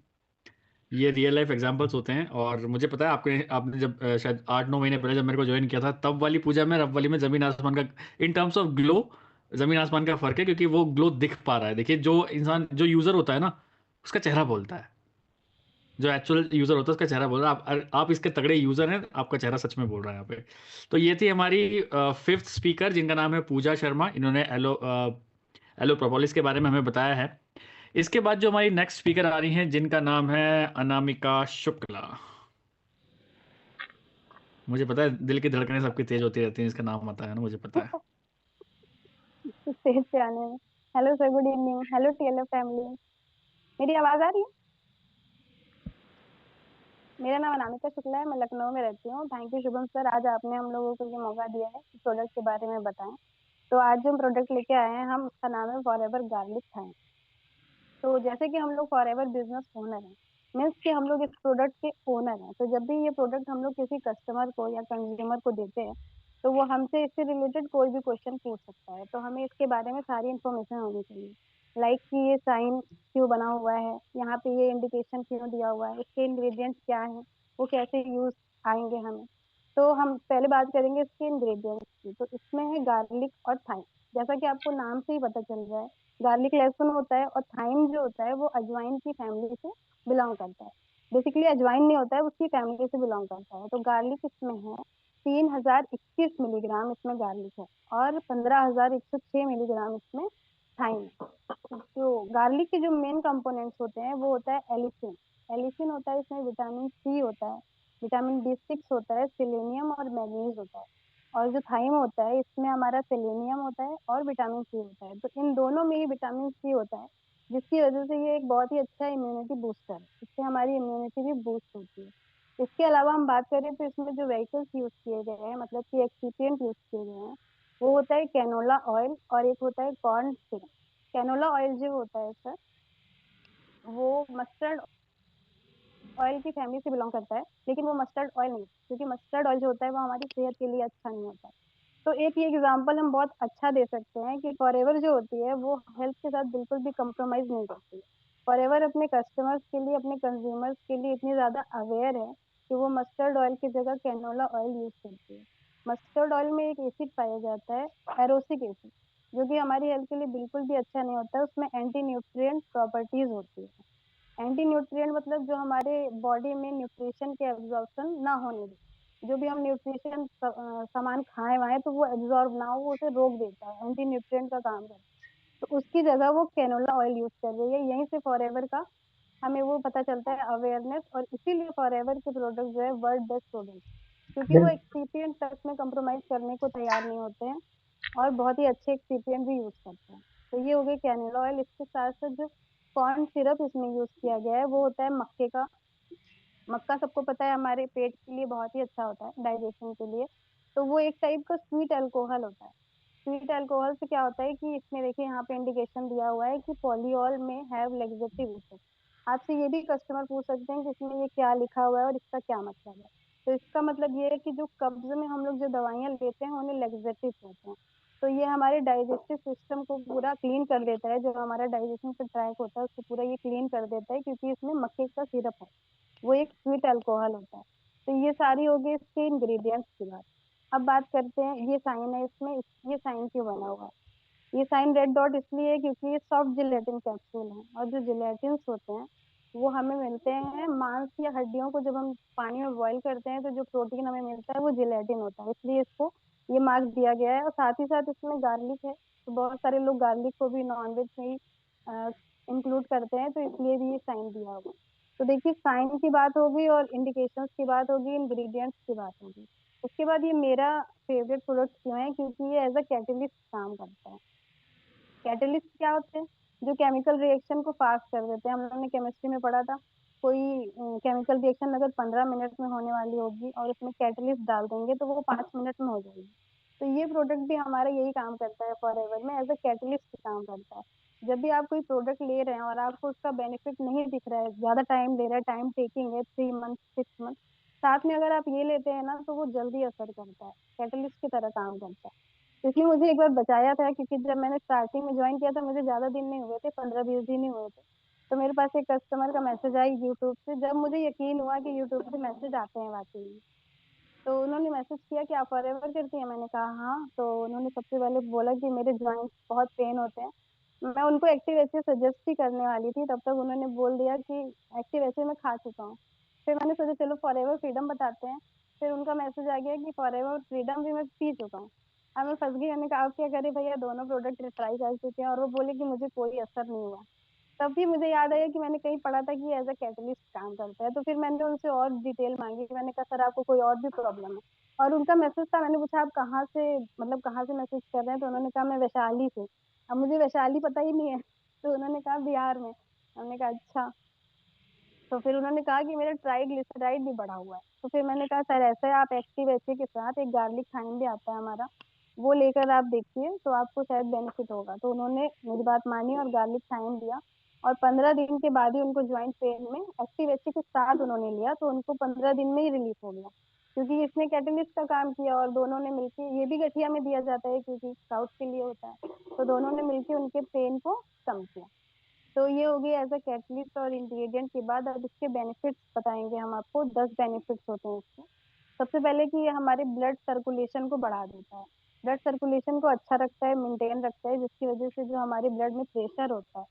ये रियल लाइफ एग्जांपल्स होते हैं। और मुझे पता है आपने जब शायद 8-9 महीने पहले जब मेरे को ज्वाइन किया था, तब वाली पूजा में और अब वाली में जमीन आसमान का, इन टर्म्स ऑफ ग्लो, जमीन आसमान का फर्क है। क्योंकि वो ग्लो दिख पा रहा है। देखिए, जो इंसान, जो यूजर होता है ना, उसका चेहरा बोलता है। जो एक्चुअल यूजर होता है उसका चेहरा बोल रहा है। आप इसके तगड़े यूजर हैं, आपका चेहरा सच में बोल रहा है यहाँ पे। तो ये थी हमारी फिफ्थ स्पीकर, जिनका नाम है पूजा शर्मा। इन्होंने एलो प्रोपोलिस के बारे में हमें बताया है। इसके बाद जो हमारी नेक्स्ट स्पीकर आ रही हैं, जिनका नाम है अनामिका शुक्ला। मुझे पता है दिल की धड़कनें सबकी तेज होती रहती हैं, इसका नाम आता है ना, मुझे पता है। स्टेज पे आने में। Hello sir, good evening. Hello TLF family. मेरी आवाज आ रही है? मेरा नाम अनामिका शुक्ला है, मैं लखनऊ में रहती हूँ। थैंक यू शुभम सर, आज आपने हम लोगों को ये मौका दिया है कि प्रोडक्ट के बारे में बताएं। तो आज जो हम प्रोडक्ट लेके आए हैं हम, उसका नाम है फॉरएवर गार्लिक थाइन। तो जैसे कि हम लोग फॉरएवर बिजनेस ओनर हैं, मीन्स कि हम लोग इस प्रोडक्ट के ओनर हैं, तो जब भी ये प्रोडक्ट हम लोग किसी कस्टमर को या कंज्यूमर को देते हैं तो वो हमसे इससे रिलेटेड कोई भी क्वेश्चन पूछ सकता है। तो हमें इसके बारे में सारी इन्फॉर्मेशन होनी चाहिए, लाइक कि ये साइन क्यों बना हुआ है, यहाँ पे ये इंडिकेशन क्यों दिया हुआ है, इसके इंग्रेडिएंट्स क्या हैं, वो कैसे यूज आएंगे हमें। तो हम पहले बात करेंगे इसके इंग्रेडिएंट्स की। तो इसमें है गार्लिक और थाइम। जैसा कि आपको नाम से ही पता चल रहा है, गार्लिक लहसुन होता है और थाइम जो होता है वो अजवाइन की फैमिली से बिलोंग करता है। बेसिकली अजवाइन नहीं होता है, उसकी फैमिली से बिलोंग करता है। तो गार्लिक इसमें है 3021 मिलीग्राम इसमें गार्लिक है, और 15,106 मिलीग्राम इसमें थाइम है। तो गार्लिक के जो मेन कंपोनेंट्स होते हैं वो होता है एलिसिन। एलिसिन होता है, इसमें विटामिन सी होता है, विटामिन B6 होता है, सेलेनियम और मैग्नीज होता है। और जो थाइम होता है, इसमें हमारा सेलेनियम होता है और विटामिन सी होता है। तो इन दोनों में ही विटामिन सी होता है, जिसकी वजह से ये एक बहुत ही अच्छा इम्यूनिटी बूस्टर है। इससे हमारी इम्यूनिटी भी बूस्ट होती है। इसके अलावा हम बात करें तो इसमें जो व्हीकल्स यूज किए गए हैं, मतलब कि एक्सीपिएंट यूज किए गए हैं, वो होता है कैनोला ऑयल और एक होता है कॉर्न सिरप। कैनोला ऑयल जो होता है सर, वो मस्टर्ड ऑयल की फैमिली से बिलोंग करता है, लेकिन वो मस्टर्ड ऑयल नहीं, क्योंकि मस्टर्ड ऑयल जो होता है वो हमारी सेहत के लिए अच्छा नहीं होता है। तो एक ये एग्जांपल हम बहुत अच्छा दे सकते हैं कि फॉरएवर जो होती है वो हेल्थ के साथ बिल्कुल भी कम्प्रोमाइज नहीं करती है। फॉरएवर अपने कस्टमर्स के लिए, अपने कंज्यूमर्स के लिए इतनी ज़्यादा अवेयर है कि वो मस्टर्ड ऑयल की जगह कैनोला ऑयल यूज करती है। मस्टर्ड ऑयल में एक एसिड पाया जाता है, एरोसिक एसिड, जो कि हमारी हेल्थ के लिए बिल्कुल भी अच्छा नहीं होता है। उसमें एंटी न्यूट्रिएंट प्रॉपर्टीज होती है। एंटी न्यूट्रिएंट मतलब जो हमारे बॉडी में न्यूट्रिशन के एब्जॉर्प्शन ना होने दे। जो भी हम न्यूट्रिशन सामान खाएं वाएं तो वो एब्जॉर्ब ना हो, वो उसे रोक देता है, एंटी न्यूट्रिएंट का काम करता है। तो उसकी जगह वो कैनोला ऑयल यूज कर रही है। यहीं से फॉरएवर का हमें वो पता चलता है अवेयरनेस, और इसीलिए फॉरएवर के प्रोडक्ट जो है वर्ल्ड बेस्ट प्रोडक्ट, क्योंकि वो एक्सीपिएंट तक में कम्प्रोमाइज करने को तैयार नहीं होते हैं और बहुत ही अच्छे एक्सीपिएंट भी यूज करते हैं। तो ये हो गई कैनोला ऑयल। इसके साथ साथ जो कॉर्न सिरप इसमें यूज किया गया है वो होता है मक्के का। मक्का सबको पता है हमारे पेट के लिए बहुत ही अच्छा होता है, डाइजेशन के लिए। तो वो एक टाइप का स्वीट अल्कोहल होता है। स्वीट अल्कोहल से क्या होता है कि इसमें देखिए यहाँ पे इंडिकेशन दिया हुआ है कि पॉलीऑल में हैव लैक्सेटिव इफेक्ट। आपसे ये भी कस्टमर पूछ सकते हैं कि इसमें ये क्या लिखा हुआ है और इसका क्या मतलब है। तो इसका मतलब ये है कि जो कब्ज में हम लोग जो दवाइयाँ लेते हैं उन्हें लैक्सेटिव कहते हैं। तो ये हमारे डाइजेस्टिव सिस्टम को पूरा क्लीन कर देता है। जो हमारा डाइजेशन का ट्रैक होता है उसको पूरा ये क्लीन कर देता है, क्योंकि इसमें मक्के का सिरप है, वो एक स्वीट अल्कोहल होता है। तो ये सारी हो गई इसके इंग्रेडिएंट्स की बात। अब बात करते हैं ये साइन है इसमें, ये साइन क्यों बना हुआ है। ये साइन रेड डॉट इसलिए है क्योंकि ये सॉफ्ट जिलेटिन कैप्सूल है, और जो जिलेटिन्स होते हैं वो हमें मिलते हैं मांस या हड्डियों को जब हम पानी में बॉईल करते हैं तो जो प्रोटीन हमें मिलता है वो जिलेटिन होता है, इसलिए इसको ये मार्क्स दिया गया है। और साथ ही साथ इसमें गार्लिक है, तो बहुत सारे लोग गार्लिक को भी नॉनवेज में ही इंक्लूड करते हैं, तो इसलिए भी ये साइन दिया हुआ है। तो देखिए साइन की बात होगी और इंडिकेशंस की बात होगी, इंग्रेडिएंट्स की बात होगी। उसके बाद ये मेरा फेवरेट प्रोडक्ट क्यों है, क्योंकि ये एज अ कैटलिस्ट काम करता है। कैटलिस्ट क्या होते हैं, जो केमिकल रिएक्शन को फास्ट कर देते हैं। हम लोगों ने केमिस्ट्री में पढ़ा था, कोई केमिकल रिएक्शन अगर 15 मिनट में होने वाली होगी और उसमें कैटलिस्ट डाल देंगे तो वो 5 मिनट में हो जाएगी। तो ये प्रोडक्ट भी हमारा यही काम करता है, फॉरएवर में एज अ कैटलिस्ट काम करता है। जब भी आप कोई प्रोडक्ट ले रहे हैं और आपको उसका बेनिफिट नहीं दिख रहा है, ज्यादा टाइम ले रहा है, टाइम टेकिंग है, 3 मंथ 6 मंथ, साथ में अगर आप ये लेते हैं ना तो वो जल्दी असर करता है, कैटलिस्ट की तरह काम करता है। क्योंकि मुझे एक बार बचाया था, क्योंकि जब मैंने स्टार्टिंग में ज्वाइन किया था मुझे ज्यादा दिन नहीं हुए थे, 15-20 दिन ही हुए थे। तो मेरे पास एक कस्टमर का मैसेज आई यूट्यूब से, जब मुझे यकीन हुआ कि यूट्यूब से मैसेज आते हैं वाकई में। तो उन्होंने मैसेज किया कि आप फॉरएवर करती हैं, मैंने कहा हाँ। तो उन्होंने सबसे पहले बोला कि मेरे ज्वाइंट्स बहुत पेन होते हैं। मैं उनको एक्टिव एसिड सजेस्ट ही करने वाली थी, तब तक उन्होंने बोल दिया कि एक्टिव एसिड मैं खा चुका हूँ। फिर मैंने सोचा चलो फॉरएवर फ्रीडम बताते हैं। फिर उनका मैसेज आ गया कि फॉरएवर फ्रीडम भी मैं पी चुका हूँ। अब मैं फंस गई, मैंने कहा आप क्या करें भैया, दोनों प्रोडक्ट ट्राई कर चुके हैं और वो बोले कि मुझे कोई असर नहीं हुआ। तब भी मुझे याद आया कि मैंने कहीं पढ़ा था कि एज अ कैटलिस्ट काम करता है। तो फिर मैंने उनसे और डिटेल मांगी, मैंने कहा सर आपको कोई और भी प्रॉब्लम है। और उनका मैसेज था, मैंने पूछा आप कहाँ से, मतलब कहाँ से मैसेज कर रहे हैं, तो उन्होंने कहा मैं वैशाली से। अब मुझे वैशाली पता ही नहीं है, तो उन्होंने कहा बिहार में। हमने कहा अच्छा। तो फिर उन्होंने कहा कि मेरा ट्राइग्लिसराइड भी बढ़ा हुआ है। तो फिर मैंने कहा सर ऐसा है, आप एक्टिव एसिड के साथ एक गार्लिक थाइम भी आता है हमारा, वो लेकर आप देखिए तो आपको शायद बेनिफिट होगा। तो उन्होंने मेरी बात मानी और गार्लिक थाइम दिया, और 15 दिन के बाद ही उनको ज्वाइंट पेन में एक्टिव एसिड के साथ उन्होंने लिया, तो उनको 15 दिन में ही रिलीफ हो गया, क्योंकि इसने कैटलिस्ट का काम किया। और दोनों ने मिलकर, ये भी गठिया में दिया जाता है क्योंकि साउथ के लिए होता है, तो दोनों ने मिलकर उनके पेन को कम किया। तो ये हो गई एज अ कैटलिस्ट और इंग्रेडिएंट के बाद। अब इसके बेनिफिट्स बताएंगे हम आपको, 10 बेनिफिट्स होते हैं इसके। सबसे पहले कि ये हमारे ब्लड सर्कुलेशन को बढ़ा देता है, ब्लड सर्कुलेशन को अच्छा रखता है, मेंटेन रखता है, जिसकी वजह से जो हमारे ब्लड में प्रेशर होता है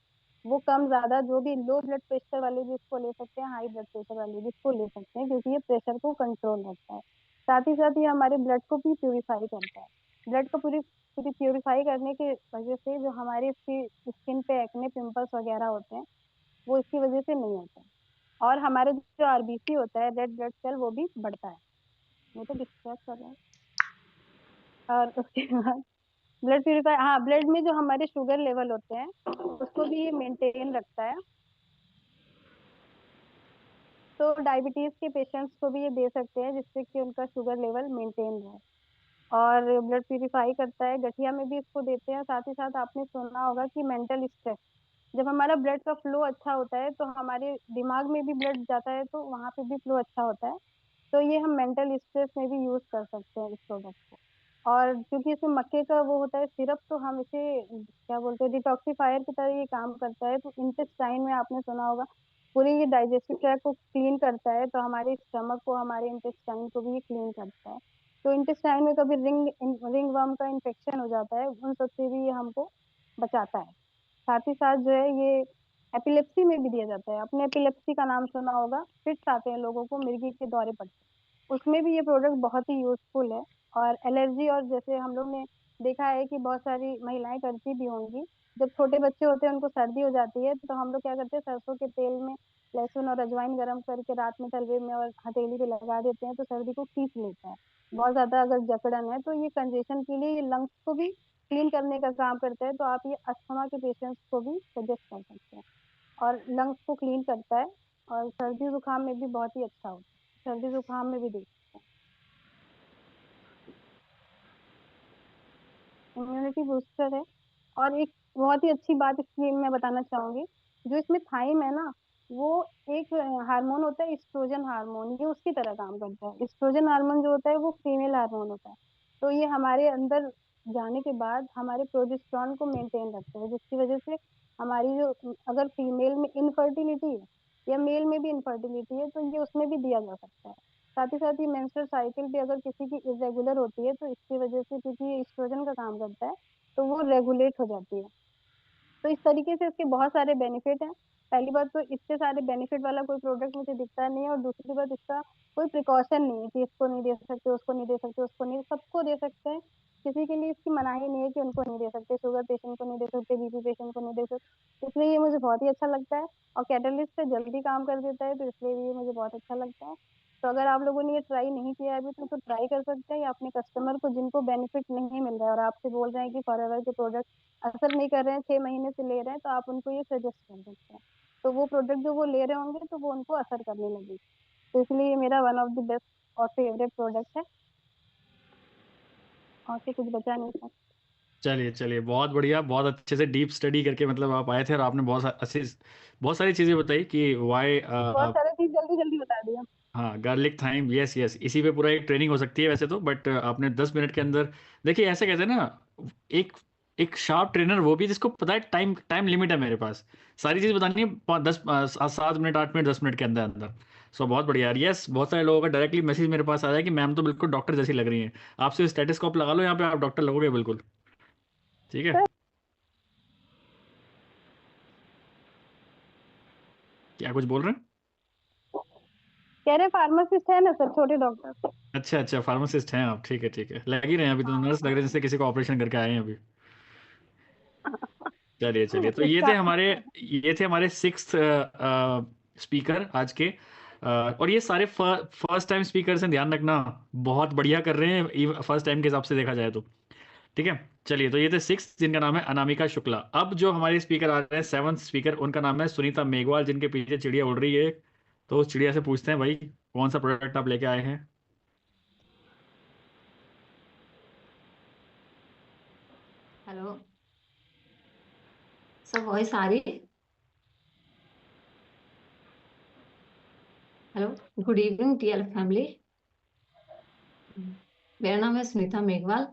वो कम ज्यादा, जो भी लो ब्लड प्रेशर वाले भी इसको ले सकते हैं, हाई ब्लड प्रेशर वाले भी इसको ले सकते हैं, क्योंकि ये प्रेशर को कंट्रोल रखता है। साथ ही साथ ये हमारे ब्लड को भी प्यूरिफाई करता है। ब्लड को पूरी पूरी प्यूरिफाई करने की वजह से जो हमारे स्किन पे एक्ने पिंपल्स वगैरह होते हैं वो इसकी वजह से नहीं होते। और हमारे जो आरबीसी होता है, रेड ब्लड सेल, वो भी बढ़ता है। वो तो डिस्कस कर रहे हैं। और उसके बाद ब्लड प्यूरिफाई, हाँ, ब्लड में जो हमारे शुगर लेवल होते हैं उसको भी ये मेंटेन रखता है। तो डायबिटीज के पेशेंट्स को भी ये दे सकते हैं जिससे कि उनका शुगर लेवल मेंटेन रहे। और ब्लड प्यूरिफाई करता है, गठिया में भी इसको देते हैं। साथ ही साथ आपने सुना होगा कि मेंटल स्ट्रेस, जब हमारा ब्लड का फ्लो अच्छा होता है तो हमारे दिमाग में भी ब्लड जाता है, तो वहाँ पे भी फ्लो अच्छा होता है। तो ये हम मेंटल स्ट्रेस में भी यूज कर सकते हैं इस प्रोडक्ट को। और क्योंकि इसमें मक्के का वो होता है सिरप, तो हम इसे क्या बोलते हैं, डिटॉक्सिफायर की तरह ये काम करता है। तो इंटेस्टाइन में आपने सुना होगा, पूरी ये डाइजेस्टिव ट्रैक को क्लीन करता है, तो हमारे स्टमक को, हमारे इंटेस्टाइन को भी ये क्लीन करता है। तो इंटेस्टाइन में कभी रिंग वर्म का इन्फेक्शन हो जाता है, उन सब से भी ये हमको बचाता है। साथ ही साथ जो है ये एपिलेप्सी में भी दिया जाता है। आपने एपिलेप्सी का नाम सुना होगा, फिट्स आते हैं लोगों को मिर्गी के दौरे पर, उसमें भी ये प्रोडक्ट बहुत ही यूजफुल है। और एलर्जी, और जैसे हम लोग ने देखा है कि बहुत सारी महिलाएं करती भी होंगी, जब छोटे बच्चे होते हैं उनको सर्दी हो जाती है, तो हम लोग क्या करते हैं, सरसों के तेल में लहसुन और अजवाइन गर्म करके रात में तलवे में और हथेली पे लगा देते हैं, तो सर्दी को खींच लेता है। बहुत ज्यादा अगर जकड़न है तो ये कंजेशन के लिए, ये लंग्स को भी क्लीन करने का काम करता है। तो आप ये अस्थमा के पेशेंट्स को भी सजेस्ट कर सकते हैं। और लंग्स को क्लीन करता है, और सर्दी जुकाम में भी बहुत ही अच्छा होता है। सर्दी जुकाम में भी देख सकते हैं, इम्यूनिटी बूस्टर है। और एक बहुत ही अच्छी बात इसकी मैं बताना चाहूंगी, जो इसमें थाइम है ना, वो एक हार्मोन होता है, एस्ट्रोजन हार्मोन, ये उसकी तरह काम करता है। एस्ट्रोजन हार्मोन जो होता है वो फीमेल हार्मोन होता है। तो ये हमारे अंदर जाने के बाद हमारे प्रोजेस्टेरॉन को मेंटेन रखता है, जिसकी वजह से हमारी जो, अगर फीमेल में इनफर्टिलिटी है या मेल में भी इनफर्टिलिटी है, तो ये उसमें भी दिया जा सकता है। साथ ही साथ ये मेंस्ट्रुअल साइकिल भी अगर किसी की इरेगुलर होती है, तो इसकी वजह से, क्योंकि ये एस्ट्रोजन का काम करता है, तो वो रेगुलेट हो जाती है। तो इस तरीके से इसके बहुत सारे बेनिफिट हैं। पहली बात तो इससे सारे बेनिफिट वाला कोई प्रोडक्ट मुझे दिखता नहीं है, और दूसरी बात इसका कोई प्रिकॉशन नहीं है कि इसको नहीं दे सकते, उसको नहीं दे सकते, उसको नहीं, सबको दे सकते हैं। किसी के लिए इसकी मनाही नहीं है कि उनको नहीं दे सकते, शुगर पेशेंट को नहीं दे सकते, बीपी पेशेंट को नहीं दे सकते। इसलिए ये मुझे बहुत ही अच्छा लगता है। और कैटलिस्ट से जल्दी काम कर देता है, तो इसलिए भी ये मुझे बहुत अच्छा लगता है। तो अगर आप लोगों ने ये ट्राई नहीं किया है अभी, तो ट्राई कर सकते हैं, या अपने कस्टमर को जिनको बेनिफिट नहीं मिल रहा है और आपसे बोल रहे हैं कि फॉरएवर के प्रोडक्ट असर नहीं कर रहे हैं, 6 महीने से ले रहे हैं, तो आप उनको ये सजेस्ट कर सकते हैं। तो वो प्रोडक्ट जो वो ले रहे होंगे, तो वो उनको असर करने लगेगी। तो इसलिए ये मेरा वन ऑफ द बेस्ट और फेवरेट प्रोडक्ट है। और तो कुछ बचा नहीं था। चलिए चलिए, बहुत बढ़िया, बहुत अच्छे से डीप स्टडी करके मतलब आप आए थे और आपने बहुत सारी चीज़ें बताई कि वाई। बहुत सारी चीज जल्दी जल्दी बता दिया। हाँ, गार्लिक थाइम, यस यस, इसी पे पूरा एक ट्रेनिंग हो सकती है वैसे तो, बट आपने 10 मिनट के अंदर, देखिए ऐसे कहते हैं ना, एक एक शार्प ट्रेनर वो भी जिसको पता है टाइम टाइम लिमिट है मेरे पास, सारी चीज़ बतानी है 7 मिनट 8 मिनट 10 मिनट के अंदर अंदर। सो बहुत बढ़िया यार, यस, बहुत सारे लोगों का डायरेक्टली मैसेज मेरे पास आया है कि मैम तो बिल्कुल डॉक्टर जैसी लग रही हैं, आपसे स्टेथोस्कोप लगा लो यहाँ पे, आप डॉक्टर लगोगे बिल्कुल। ठीक है, क्या कुछ बोल रहे हैं? कह रहे फार्मासिस्ट है ना सर, छोटे डॉक्टर। अच्छा अच्छा, फार्मासिस्ट हैं आप, ठीक है ठीक है, लग ही रहे हैं अभी तो, नर्स लग रहे हैं जैसे किसी को ऑपरेशन करके आए हैं अभी। चलिए चलिए, तो इसका ये थे हमारे 6th स्पीकर आज के। और ये सारे फर्स्ट टाइम स्पीकर हैं, ध्यान रखना, बहुत बढ़िया कर रहे हैं फर्स्ट टाइम के हिसाब से देखा जाए तो। ठीक है, चलिए, तो ये थे 6, जिनका नाम है अनामिका शुक्ला। अब जो हमारे स्पीकर आ रहे हैं 7th स्पीकर, उनका नाम है सुनीता मेघवाल, जिनके पीछे चिड़िया उड़ रही है। तो उस चिड़िया से पूछते हैं, भाई कौन सा प्रोडक्ट आप लेके आए हैं? हेलो सर, वॉइस आ रही है? Hello, good evening TL family. मेरा नाम है सुनीता मेघवाल,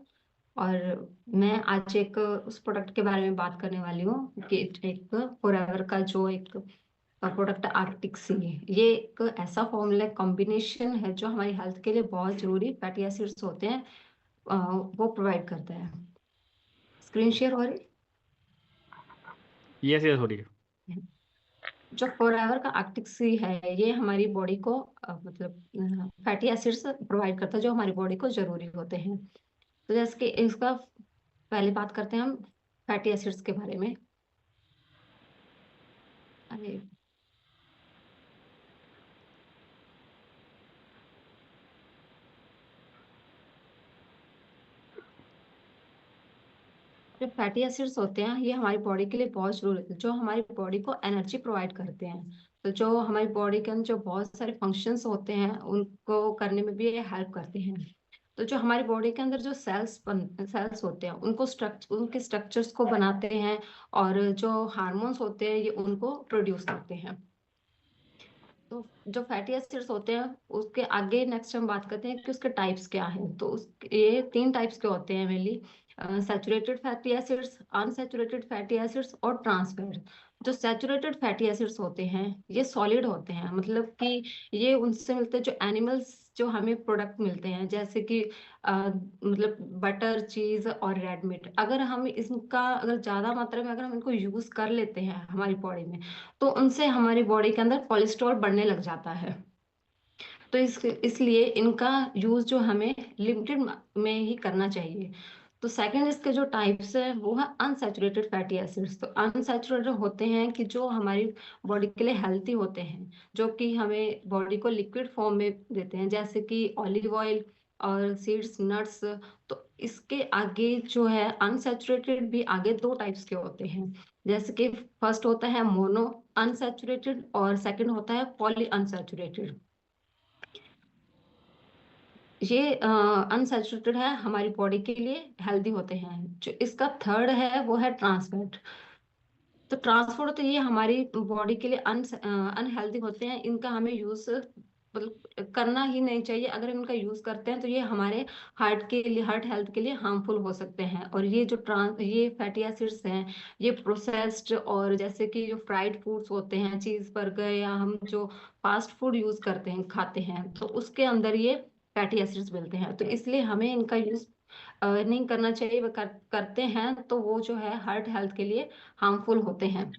और मैं आज एक उस प्रोडक्ट के बारे में बात करने वाली हूँ कि एक फॉरएवर का जो एक प्रोडक्ट आर्टिक सी है। ये एक ऐसा फॉर्मूला कॉम्बिनेशन है जो हमारी हेल्थ के लिए बहुत जरूरी फैटी एसिड्स होते हैं, वो प्रोवाइड करता है। स्क्रीन शेयर हो रही यस यस, हो रही है। है? जो फॉरएवर का आर्टिक सी है, ये हमारी बॉडी को मतलब फैटी एसिड्स प्रोवाइड करता है जो हमारी बॉडी को जरूरी होते हैं। तो जैसे कि इसका पहले बात करते हैं हम फैटी एसिड्स के बारे में। अरे जो फैटी एसिड्स होते हैं ये हमारी बॉडी के लिए बहुत जरूरी होते हैं, जो हमारी बॉडी को एनर्जी प्रोवाइड करते हैं। तो जो हमारी बॉडी के अंदर जो बहुत सारे फंक्शंस होते हैं उनको करने में भी ये हेल्प करते हैं। तो जो हमारी बॉडी के अंदर जो सेल्स होते हैं उनके स्ट्रक्चर्स को बनाते हैं, और जो हार्मोन्स होते हैं ये उनको प्रोड्यूस करते हैं। तो जो फैटी एसिड्स होते हैं उसके आगे नेक्स्ट हम बात करते हैं कि उसके टाइप्स क्या हैं। तो ये 3 टाइप्स के होते हैं mainly, saturated fatty acids, unsaturated fatty acids और ट्रांस फैट। जो सैचुरेटेड फैटी एसिड्स होते हैं ये सॉलिड होते हैं, मतलब कि ये उनसे मिलते हैं जो एनिमल्स जो हमें प्रोडक्ट मिलते हैं, जैसे कि मतलब बटर, चीज और रेड मीट। अगर हम इसका अगर ज्यादा मात्रा में अगर हम इनको यूज कर लेते हैं हमारी बॉडी में, तो उनसे हमारी बॉडी के अंदर कोलेस्ट्रॉल बढ़ने लग जाता है। तो इसलिए इनका यूज जो हमें लिमिटेड में ही करना चाहिए। तो सेकंड इसके जो टाइप्स है वो है अनसैचुरेटेड फैटी एसिड्स। तो अनसैचुरेटेड होते हैं कि जो हमारी बॉडी के लिए हेल्थी होते हैं, जो कि हमें बॉडी को लिक्विड फॉर्म में देते हैं, जैसे कि ऑलिव ऑयल और सीड्स, नट्स। तो इसके आगे जो है अनसैचुरेटेड भी आगे 2 टाइप्स के होते हैं, जैसे कि फर्स्ट होता है मोनो अनसैचुरेटेड और सेकंड होता है पॉली अनसैचुरेटेड। ये अनसैचुरेटेड है, हमारी बॉडी के लिए हेल्दी होते हैं। जो इसका थर्ड है वो है ट्रांसफैट। तो ट्रांसफैट तो ये हमारी बॉडी के लिए अनहेल्दी होते हैं, इनका हमें यूज मतलब करना ही नहीं चाहिए। अगर इनका यूज करते हैं तो ये हमारे हार्ट हेल्थ के लिए हार्मफुल हो सकते हैं। और ये फैटी एसिड्स हैं, ये प्रोसेस्ड और जैसे कि जो फ्राइड फूड्स होते हैं, चीज बर्गर, या हम जो फास्ट फूड यूज करते हैं खाते हैं, तो उसके अंदर ये फैटी एसिड्स मिलते हैं। तो इसलिए हमें इनका यूज नहीं करना चाहिए। वो करते हैं तो वो जो है हार्ट हेल्थ के लिए हार्मफुल होते हैं।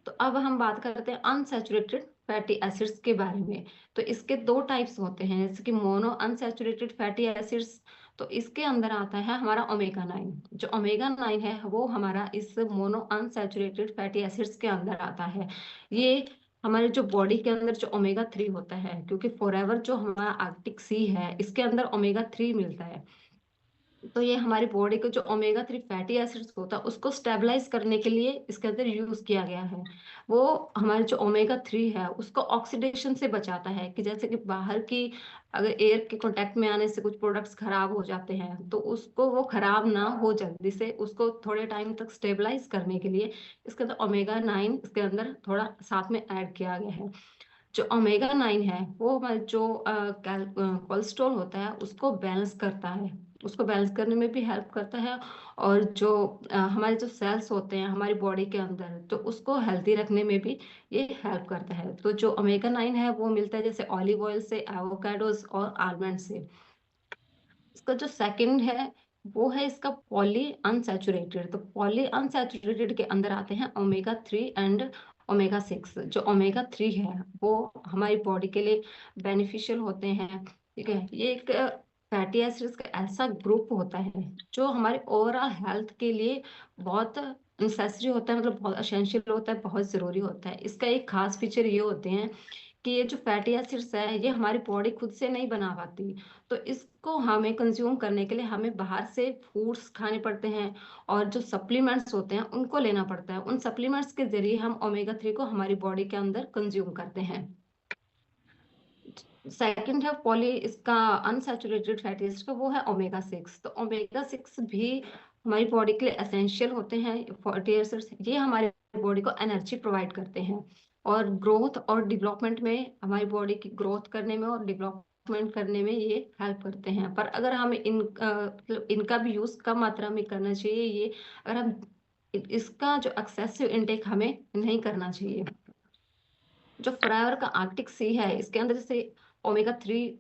तो अब हम बात करते हैं अनसैचुरेटेड फैटी एसिड्स के बारे में। तो इसके 2 टाइप्स होते हैं, जैसे कि मोनो अनसैचुरेटेड फैटी एसिड्स। तो इसके अंदर आता है हमारा ओमेगा 9। जो ओमेगा 9 है वो हमारा इस मोनो अनसैचुरेटेड फैटी एसिड्स के अंदर आता है। ये हमारे जो बॉडी के अंदर जो ओमेगा 3 होता है, क्योंकि फॉरएवर जो हमारा आर्कटिक सी है इसके अंदर ओमेगा 3 मिलता है। तो ये हमारी बॉडी को जो ओमेगा 3 फैटी एसिड्स होता है उसको स्टेबलाइज करने के लिए इसके अंदर यूज किया गया है। वो हमारे जो ओमेगा 3 है उसको ऑक्सीडेशन से बचाता है, कि जैसे कि बाहर की अगर एयर के कांटेक्ट में आने से कुछ प्रोडक्ट्स खराब हो जाते हैं, तो उसको वो खराब ना हो जल्दी से, उसको थोड़े टाइम तक स्टेबलाइज करने के लिए इसके अंदर ओमेगा 9 इसके अंदर थोड़ा साथ में ऐड किया गया है। जो ओमेगा 9 है वो हमारे जो कोलेस्ट्रॉल होता है उसको बैलेंस करता है, उसको बैलेंस करने में भी हेल्प करता है। और जो हमारे जो सेल्स होते हैं हमारी बॉडी के अंदर, तो उसको हेल्दी रखने में भी ये हेल्प करता है। तो जो ओमेगा 9 है वो मिलता है जैसे ऑलिव ऑयल से, एवोकाडोस और आलमंड से। इसका जो सेकंड है वो है इसका पॉली अनसैचुरेटेड। तो पॉली अनसैचुरेटेड के अंदर आते हैं ओमेगा 3 एंड ओमेगा 6। जो ओमेगा 3 है वो हमारी बॉडी के लिए बेनिफिशियल होते हैं। ठीक है, ये एक फैटी एसिड्स का ऐसा ग्रुप होता है जो हमारे ओवरऑल हेल्थ के लिए बहुत नेसेसरी होता है, मतलब बहुत एसेंशियल होता है, बहुत जरूरी होता है। इसका एक खास फीचर ये होते हैं कि ये जो फैटी एसिड्स है ये हमारी बॉडी खुद से नहीं बना पाती। तो इसको हमें कंज्यूम करने के लिए हमें बाहर से फूड्स खाने पड़ते हैं, और जो सप्लीमेंट्स होते हैं उनको लेना पड़ता है। उन सप्लीमेंट्स के जरिए हम ओमेगा 3 को हमारी बॉडी के अंदर कंज्यूम करते हैं। सेकंड है पॉली इसका अनसैचुरेटेड फैटी एसिड का, वो है ओमेगा 6। तो ओमेगा 6 भी हमारी बॉडी के लिए एसेंशियल होते हैं फैटी एसिड्स। ये हमारी बॉडी को एनर्जी प्रोवाइड करते हैं, और ग्रोथ और डेवलपमेंट में, हमारी बॉडी की ग्रोथ करने में और डेवलपमेंट करने में ये हेल्प करते हैं। पर अगर हमें मतलब इनका भी यूज कम मात्रा में करना चाहिए। ये अगर हम इसका जो एक्सेसिव इनटेक हमें नहीं करना चाहिए। जो फॉरएवर का आर्कटिक सी है इसके अंदर जैसे ओमेगा 3,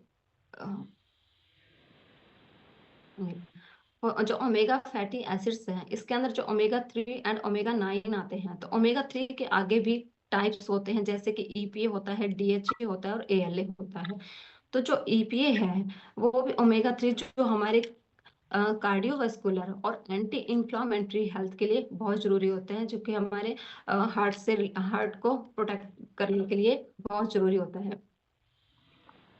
जो ओमेगा फैटी एसिड्स हैं इसके अंदर जो ओमेगा 3 एंड ओमेगा 9 आते हैं। तो ओमेगा 3 के आगे भी टाइप्स होते हैं, जैसे कि ईपीए होता है, डीएचए होता है और एएलए होता है। तो जो ईपीए है वो भी ओमेगा 3 जो हमारे कार्डियोवास्कुलर और एंटी इंफ्लामेटरी हेल्थ के लिए बहुत जरूरी होते हैं, जो कि हमारे हार्ट को प्रोटेक्ट करने के लिए बहुत जरूरी होता है।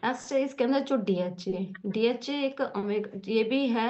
नेक्स्ट है इसके अंदर जो डीएचए एक ओमेगा, ये भी है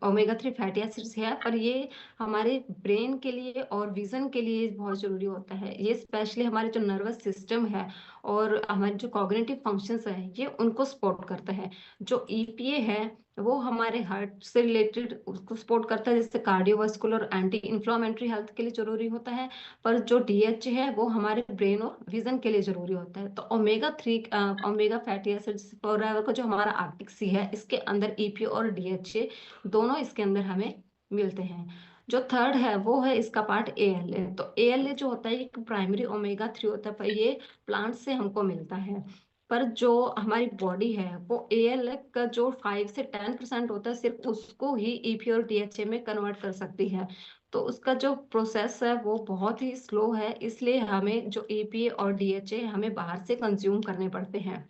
ओमेगा 3 फैटी एसिड्स है, पर ये हमारे ब्रेन के लिए और विजन के लिए बहुत जरूरी होता है। ये स्पेशली हमारे जो नर्वस सिस्टम है और हमारे जो कॉग्निटिव फंक्शंस है ये उनको सपोर्ट करता है। जो ईपीए है वो हमारे हार्ट से रिलेटेड उसको सपोर्ट करता है, जैसे कार्डियोवास्कुलर एंटी इंफ्लामेटरी हेल्थ के लिए जरूरी होता है। पर जो डीएच है वो हमारे ब्रेन और विजन के लिए जरूरी होता है। तो ओमेगा 3 ओमेगा फैटी एसिड्स का जो हमारा आर्टिक सी है इसके अंदर ईपीए और डीएचए दोनों इसके अंदर हमें मिलते हैं। जो थर्ड है वो है इसका पार्ट एएलए। तो एएलए जो होता है एक प्राइमरी ओमेगा 3 होता है, पर ये प्लांट से हमको मिलता है। पर जो हमारी बॉडी है वो एएलए का जो 5 से 10% होता है सिर्फ उसको ही ईपी और डीएचए में कन्वर्ट कर सकती है। तो उसका जो प्रोसेस है वो बहुत ही स्लो है, इसलिए हमें जो ईपीए और डीएचए हमें बाहर से कंज्यूम करने पड़ते हैं।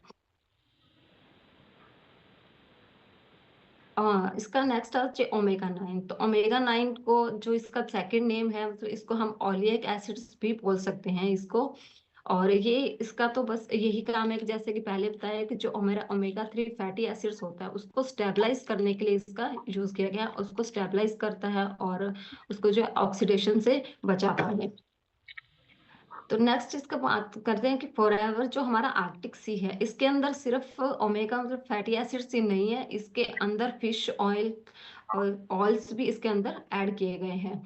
इसका नेक्स्ट है ओमेगा 9। तो ओमेगा 9 को जो इसका सेकंड नेम है मतलब इसको हम ओलिक एसिड्स भी बोल सकते हैं इसको। और ये इसका तो बस यही काम है कि जैसे कि पहले बताया कि जो ओमेगा 3 फैटी एसिड्स होता है उसको स्टेबलाइज करने के लिए इसका यूज किया गया है। उसको स्टेबलाइज करता है और उसको जो ऑक्सीडेशन से बचाता है। तो नेक्स्ट इसका बात करते हैं कि फॉरएवर जो हमारा आर्कटिक सी है इसके अंदर सिर्फ ओमेगा मतलब फैटी एसिड्स ही नहीं है, इसके अंदर फिश ऑयल और ऑयल्स भी इसके अंदर ऐड किए गए हैं।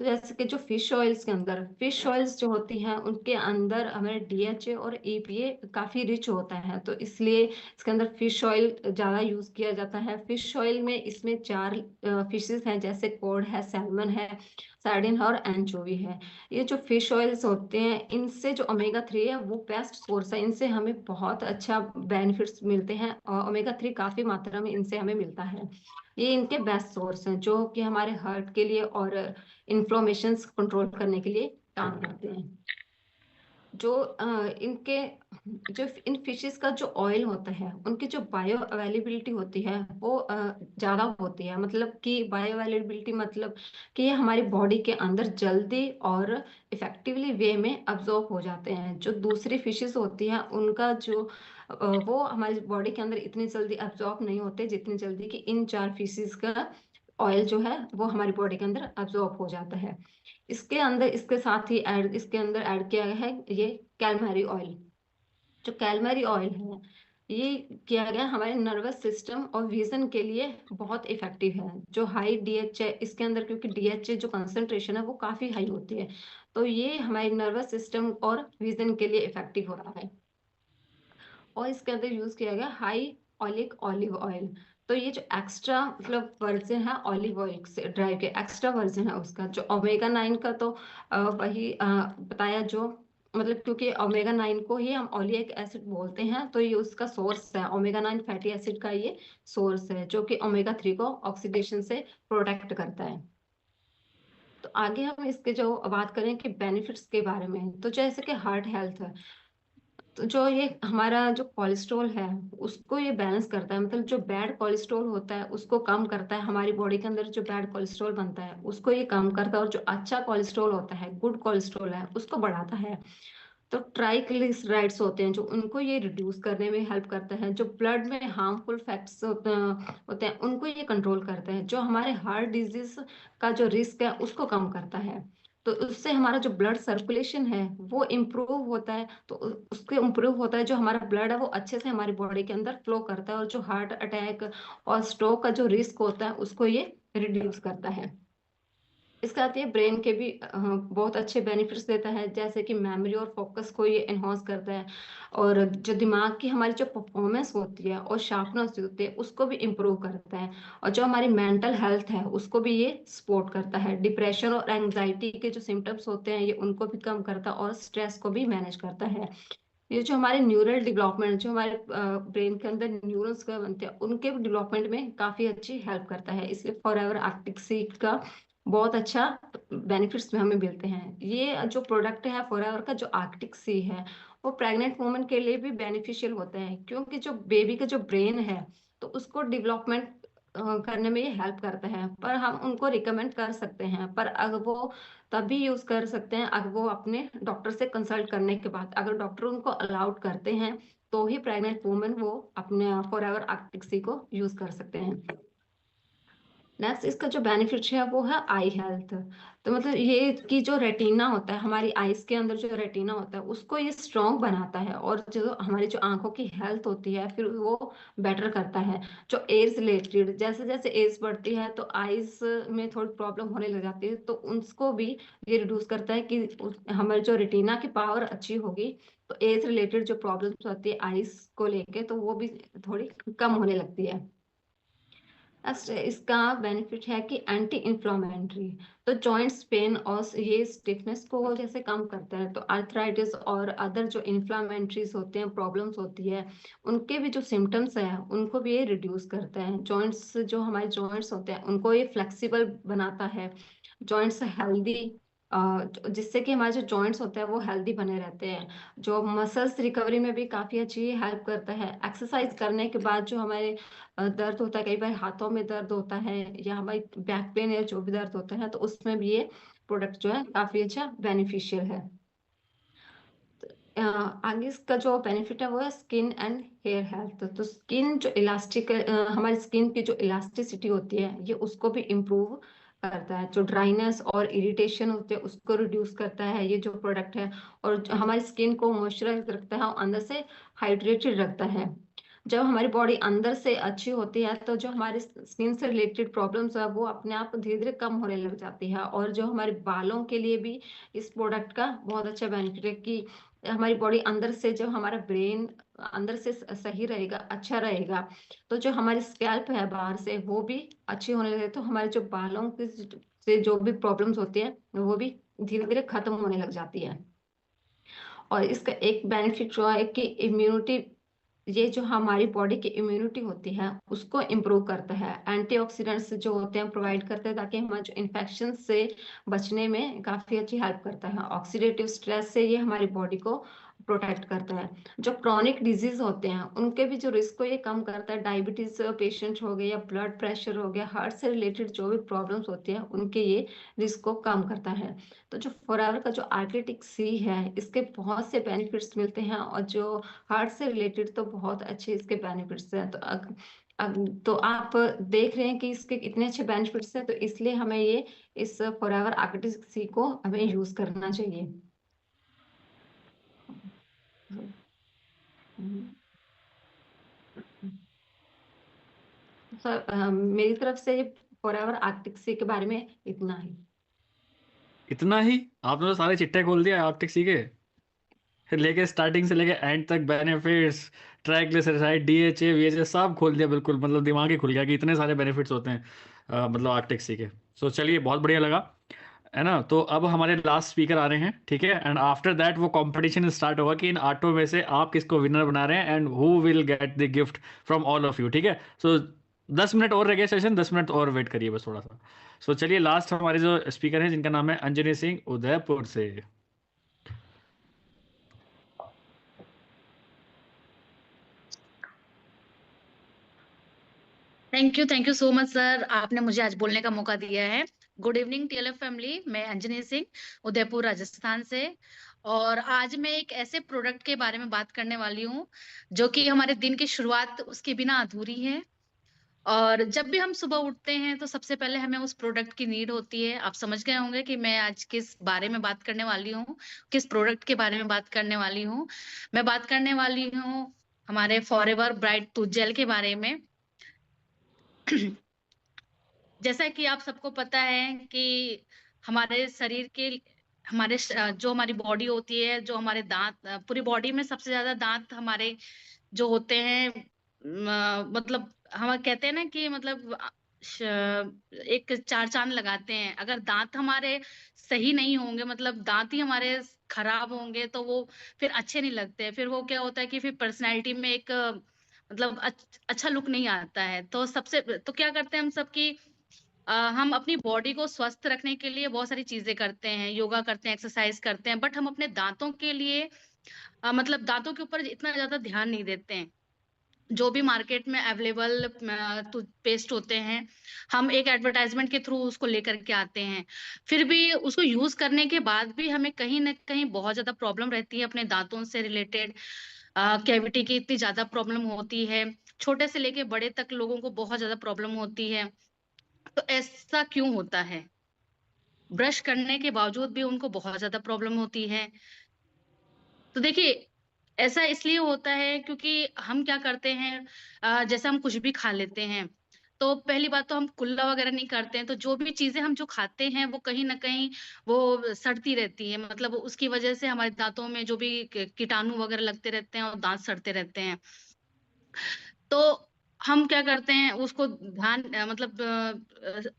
तो जैसे कि जो फिश ऑयल्स के अंदर फिश ऑयल्स जो होती हैं उनके अंदर हमारे डीएचए और ईपीए काफी रिच होता है, तो इसलिए इसके अंदर फिश ऑयल ज्यादा यूज किया जाता है। फिश ऑयल में इसमें 4 फिशेस हैं, जैसे कॉड है, सैल्मन है, सार्डिन और एंचोवी है। ये जो फिश ऑयल्स होते हैं इनसे जो ओमेगा 3 है वो बेस्ट सोर्स है, इनसे हमें बहुत अच्छा बेनिफिट्स मिलते हैं और ओमेगा 3 काफी मात्रा में इनसे हमें मिलता है। ये इनके बेस्ट सोर्स हैं जो कि हमारे हार्ट के लिए और इन्फ्लोमेशंस कंट्रोल करने के लिए काम करते हैं। जो इनके जो इन फिशेस का जो ऑयल होता है उनकी जो बायो अवेलेबिलिटी होती है वो ज्यादा होती है। मतलब कि बायो अवेलेबिलिटी मतलब कि ये हमारी बॉडी के अंदर जल्दी और इफेक्टिवली वे में अब्जॉर्ब हो जाते हैं। जो दूसरी फिशेस होती हैं उनका जो वो हमारी बॉडी के अंदर इतनी जल्दी अब्जॉर्ब नहीं होते जितनी जल्दी कि इन 4 फिशेस का ऑयल जो है वो हमारी बॉडी के अंदर अब्जॉर्ब हो जाता है। इसके अंदर इसके साथ ही इसके अंदर ऐड किया गया है ये कैलमरी ऑयल। जो कैलमरी ऑयल है ये किया गया हमारे नर्वस सिस्टम और विजन के लिए बहुत इफेक्टिव है। जो हाई डीएच है इसके अंदर, क्योंकि डीएच जो कंसंट्रेशन है वो काफी हाई होती है, तो ये हमारे नर्वस सिस्टम और विजन के लिए इफेक्टिव होता है। और इसके अंदर यूज किया गया हाई ऑलिक ऑलिव ऑयल। तो ये जो एक्स्ट्रा मतलब वर्जन है ऑलिव ऑयल से ड्राइव के एक्स्ट्रा वर्जन है उसका। जो ओमेगा 9 का तो वही बताया जो मतलब क्योंकि ओमेगा 9 को ही हम ओलिक एसिड बोलते हैं, तो ये उसका सोर्स है। ओमेगा 9 फैटी एसिड का ये सोर्स है जो कि ओमेगा 3 को ऑक्सीडेशन से प्रोटेक्ट करता है। तो आगे हम इसके जो बात करें कि बेनिफिट्स के बारे में, तो जैसे कि हार्ट हेल्थ है, तो जो ये हमारा जो कोलेस्ट्रॉल है उसको ये बैलेंस करता है। मतलब जो बैड कोलेस्ट्रॉल होता है उसको कम करता है। हमारी बॉडी के अंदर जो बैड कोलेस्ट्रॉल बनता है उसको ये कम करता है, और जो अच्छा कोलेस्ट्रॉल होता है, गुड कोलेस्ट्रॉल है, उसको बढ़ाता है। तो ट्राइग्लिसराइड्स होते हैं जो उनको ये रिड्यूस करने में हेल्प करता है। जो ब्लड में हार्मफुल फैक्ट्स होते हैं उनको ये कंट्रोल करता है। जो हमारे हार्ट डिजीज का जो रिस्क है उसको कम करता है। तो उससे हमारा जो ब्लड सर्कुलेशन है वो इम्प्रूव होता है। तो उसके इम्प्रूव होता है, जो हमारा ब्लड है वो अच्छे से हमारी बॉडी के अंदर फ्लो करता है, और जो हार्ट अटैक और स्ट्रोक का जो रिस्क होता है उसको ये रिड्यूस करता है। इसके साथ ये ब्रेन के भी बहुत अच्छे बेनिफिट्स देता है, जैसे कि मेमोरी और फोकस को ये एनहांस करता है, और जो दिमाग की हमारी जो परफॉर्मेंस होती है और शार्पनेस होती है उसको भी इम्प्रूव करता है। और जो हमारी मेंटल हेल्थ है उसको भी ये सपोर्ट करता है। डिप्रेशन और एंग्जाइटी के जो सिम्टम्स होते हैं ये उनको भी कम करता है, और स्ट्रेस को भी मैनेज करता है। ये जो हमारे न्यूरल डेवलपमेंट, जो हमारे ब्रेन के अंदर न्यूरॉन्स का बनते हैं उनके डेवलपमेंट में काफी अच्छी हेल्प करता है। इसलिए फॉरएवर आर्कटिक सी का बहुत अच्छा बेनिफिट्स में हमें मिलते हैं। ये जो प्रोडक्ट है फॉरएवर का, जो आर्कटिक सी है, वो प्रेग्नेंट वुमन के लिए भी बेनिफिशियल होते हैं, क्योंकि जो बेबी का जो ब्रेन है तो उसको डेवलपमेंट करने में ये हेल्प करता है। पर हम उनको रिकमेंड कर सकते हैं, पर अगर वो तभी यूज कर सकते हैं अगर वो अपने डॉक्टर से कंसल्ट करने के बाद, अगर डॉक्टर उनको अलाउड करते हैं तो ही प्रेग्नेंट वुमेन वो अपने फॉरएवर आर्कटिक सी को यूज कर सकते हैं। नेक्स्ट इसका जो बेनिफिट है वो है आई हेल्थ। तो मतलब ये कि जो रेटिना होता है हमारी आईज के अंदर, जो रेटिना होता है उसको ये स्ट्रॉन्ग बनाता है, और जो हमारी जो आंखों की हेल्थ होती है फिर वो बेटर करता है। जो एज रिलेटेड, जैसे जैसे एज बढ़ती है तो आईज में थोड़ी प्रॉब्लम होने लग जाती है, तो उसको भी ये रिड्यूस करता है कि हमारी जो रेटिना की पावर अच्छी होगी, तो एज रिलेटेड जो प्रॉब्लम्स होती है आईज को लेके तो वो भी थोड़ी कम होने लगती है। इसका बेनिफिट है कि एंटी इंफ्लामेटरी, तो जॉइंट्स पेन और ये स्टिफनेस को जैसे कम करता है, तो आर्थराइटिस और अदर जो इंफ्लामेटरीज होते हैं, प्रॉब्लम्स होती है, उनके भी जो सिम्टम्स है उनको भी ये रिड्यूस करता है। जॉइंट्स, जो हमारे जॉइंट्स होते हैं उनको ये फ्लेक्सिबल बनाता है, जॉइंट्स हेल्दी, जिससे कि हमारे जो जॉइंट्स होते हैं वो हेल्दी बने रहते हैं। जो मसल्स रिकवरी में भी काफी अच्छी हेल्प करता है। एक्सरसाइज करने के बाद जो हमारे दर्द होता है, कई बार हाथों में दर्द होता है या हमारी बैक पेन या जो भी दर्द होता है, तो उसमें भी ये प्रोडक्ट जो है काफी अच्छा बेनिफिशियल है। आगे इसका जो बेनिफिट है वो है स्किन एंड हेयर हेल्थ। तो स्किन जो इलास्टिक, हमारी स्किन की जो इलास्टिसिटी होती है ये उसको भी इम्प्रूव करता है। जो ड्राइनेस और इरिटेशन होते हैं उसको रिड्यूस करता है ये जो प्रोडक्ट है, और हमारी स्किन को मॉइस्चराइज रखता है और अंदर से हाइड्रेटेड रखता है। जब हमारी बॉडी अंदर से अच्छी होती है तो जो हमारे स्किन से रिलेटेड प्रॉब्लम्स है वो अपने आप धीरे धीरे कम होने लग जाती है। और जो हमारे बालों के लिए भी इस प्रोडक्ट का बहुत अच्छा बेनिफिट है कि हमारी बॉडी अंदर से, जो हमारा ब्रेन अंदर से सही रहेगा, अच्छा रहेगा, तो जो हमारी स्कैल्प है बाहर से वो भी अच्छी होने लगे, तो हमारे जो बालों के से जो भी प्रॉब्लम्स होती है वो भी धीरे धीरे खत्म होने लग जाती है। और इसका एक बेनिफिट जो है कि इम्यूनिटी, ये जो हमारी बॉडी की इम्यूनिटी होती है उसको इम्प्रूव करता है। एंटीऑक्सीडेंट्स जो होते हैं प्रोवाइड करते हैं ताकि हमारे जो इन्फेक्शन से बचने में काफी अच्छी हेल्प करता है। ऑक्सीडेटिव स्ट्रेस से ये हमारी बॉडी को प्रोटेक्ट करता है। जो क्रॉनिक डिजीज होते हैं उनके भी जो रिस्क को ये कम करता है। डायबिटीज पेशेंट हो गए या ब्लड प्रेशर हो गया, हार्ट से रिलेटेड जो भी प्रॉब्लम्स होती है उनके ये रिस्क को कम करता है। तो जो फॉरएवर का जो आर्किटिक सी है इसके बहुत से बेनिफिट्स मिलते हैं, और जो हार्ट से रिलेटेड तो बहुत अच्छे इसके बेनिफिट्स हैं। तो तो आप देख रहे हैं कि इसके इतने अच्छे बेनिफिट्स हैं, तो इसलिए हमें ये इस फॉरएवर आर्किटिक सी को हमें यूज करना चाहिए। सर मेरी तरफ से फॉरएवर आर्किटिक सी के बारे में इतना ही। इतना ही? आपने तो सारे चिट्टे खोल दिया आर्टिक सी के, फिर लेके स्टार्टिंग से लेके एंड तक बेनिफिट्स, ट्राइग्लिसराइड, डीएचए, वीएचए सब खोल दिया बिल्कुल। मतलब दिमाग ही खुल गया कि इतने सारे बेनिफिट्स होते हैं मतलब आर्टिक सी के। सो चलिए, बहुत बढ़िया लगा, है ना। तो अब हमारे लास्ट स्पीकर आ रहे हैं, ठीक है। एंड आफ्टर दैट वो कंपटीशन स्टार्ट होगा कि इन आठों में से आप किसको विनर बना रहे हैं and who will get the gift from all of you, ठीक है। सो 10 मिनट और रह गए सेशन, 10 मिनट और वेट करिए बस थोड़ा सा। सो चलिए, लास्ट हमारे जो स्पीकर हैं जिनका नाम है अंजनी सिंह उदयपुर से। Thank you so much sir, आपने मुझे आज बोलने का मौका दिया है। गुड इवनिंग टीएलएफ फैमिली, मैं अंजनी सिंह उदयपुर राजस्थान से, और आज मैं एक ऐसे प्रोडक्ट के बारे में बात करने वाली हूँ जो कि हमारे दिन की शुरुआत उसके बिना अधूरी है। और जब भी हम सुबह उठते हैं तो सबसे पहले हमें उस प्रोडक्ट की नीड होती है। आप समझ गए होंगे कि मैं आज किस बारे में बात करने वाली हूँ, किस प्रोडक्ट के बारे में बात करने वाली हूँ। मैं बात करने वाली हूँ हमारे फॉरएवर ब्राइट टूथ जेल के बारे में। जैसा कि आप सबको पता है कि हमारे शरीर के, जो हमारी बॉडी होती है, जो हमारे दांत, पूरी बॉडी में सबसे ज्यादा दांत हमारे जो होते हैं, मतलब हम कहते हैं ना कि मतलब एक चार चांद लगाते हैं। अगर दांत हमारे सही नहीं होंगे, मतलब दांत ही हमारे खराब होंगे, तो वो फिर अच्छे नहीं लगते। फिर वो क्या होता है कि फिर पर्सनैलिटी में एक मतलब अच्छा लुक नहीं आता है। तो तो क्या करते हैं हम सब की, हम अपनी बॉडी को स्वस्थ रखने के लिए बहुत सारी चीजें करते हैं, योगा करते हैं, एक्सरसाइज करते हैं, बट हम अपने दांतों के लिए मतलब दांतों के ऊपर इतना ज्यादा ध्यान नहीं देते हैं। जो भी मार्केट में अवेलेबल टूथपेस्ट होते हैं, हम एक एडवर्टाइजमेंट के थ्रू उसको लेकर के आते हैं। फिर भी उसको यूज करने के बाद भी हमें कहीं ना कहीं बहुत ज्यादा प्रॉब्लम रहती है अपने दांतों से रिलेटेड। कैविटी की इतनी ज्यादा प्रॉब्लम होती है, छोटे से लेके बड़े तक लोगों को बहुत ज्यादा प्रॉब्लम होती है। तो ऐसा क्यों होता है? ब्रश करने के बावजूद भी उनको बहुत ज्यादा प्रॉब्लम होती है। तो देखिए, ऐसा इसलिए होता है क्योंकि हम क्या करते हैं, जैसे हम कुछ भी खा लेते हैं, तो पहली बात तो हम कुल्ला वगैरह नहीं करते हैं, तो जो भी चीजें हम जो खाते हैं वो कहीं ना कहीं वो सड़ती रहती है, मतलब उसकी वजह से हमारे दांतों में जो भी कीटाणु वगैरह लगते रहते हैं और दांत सड़ते रहते हैं। तो हम क्या करते हैं, उसको मतलब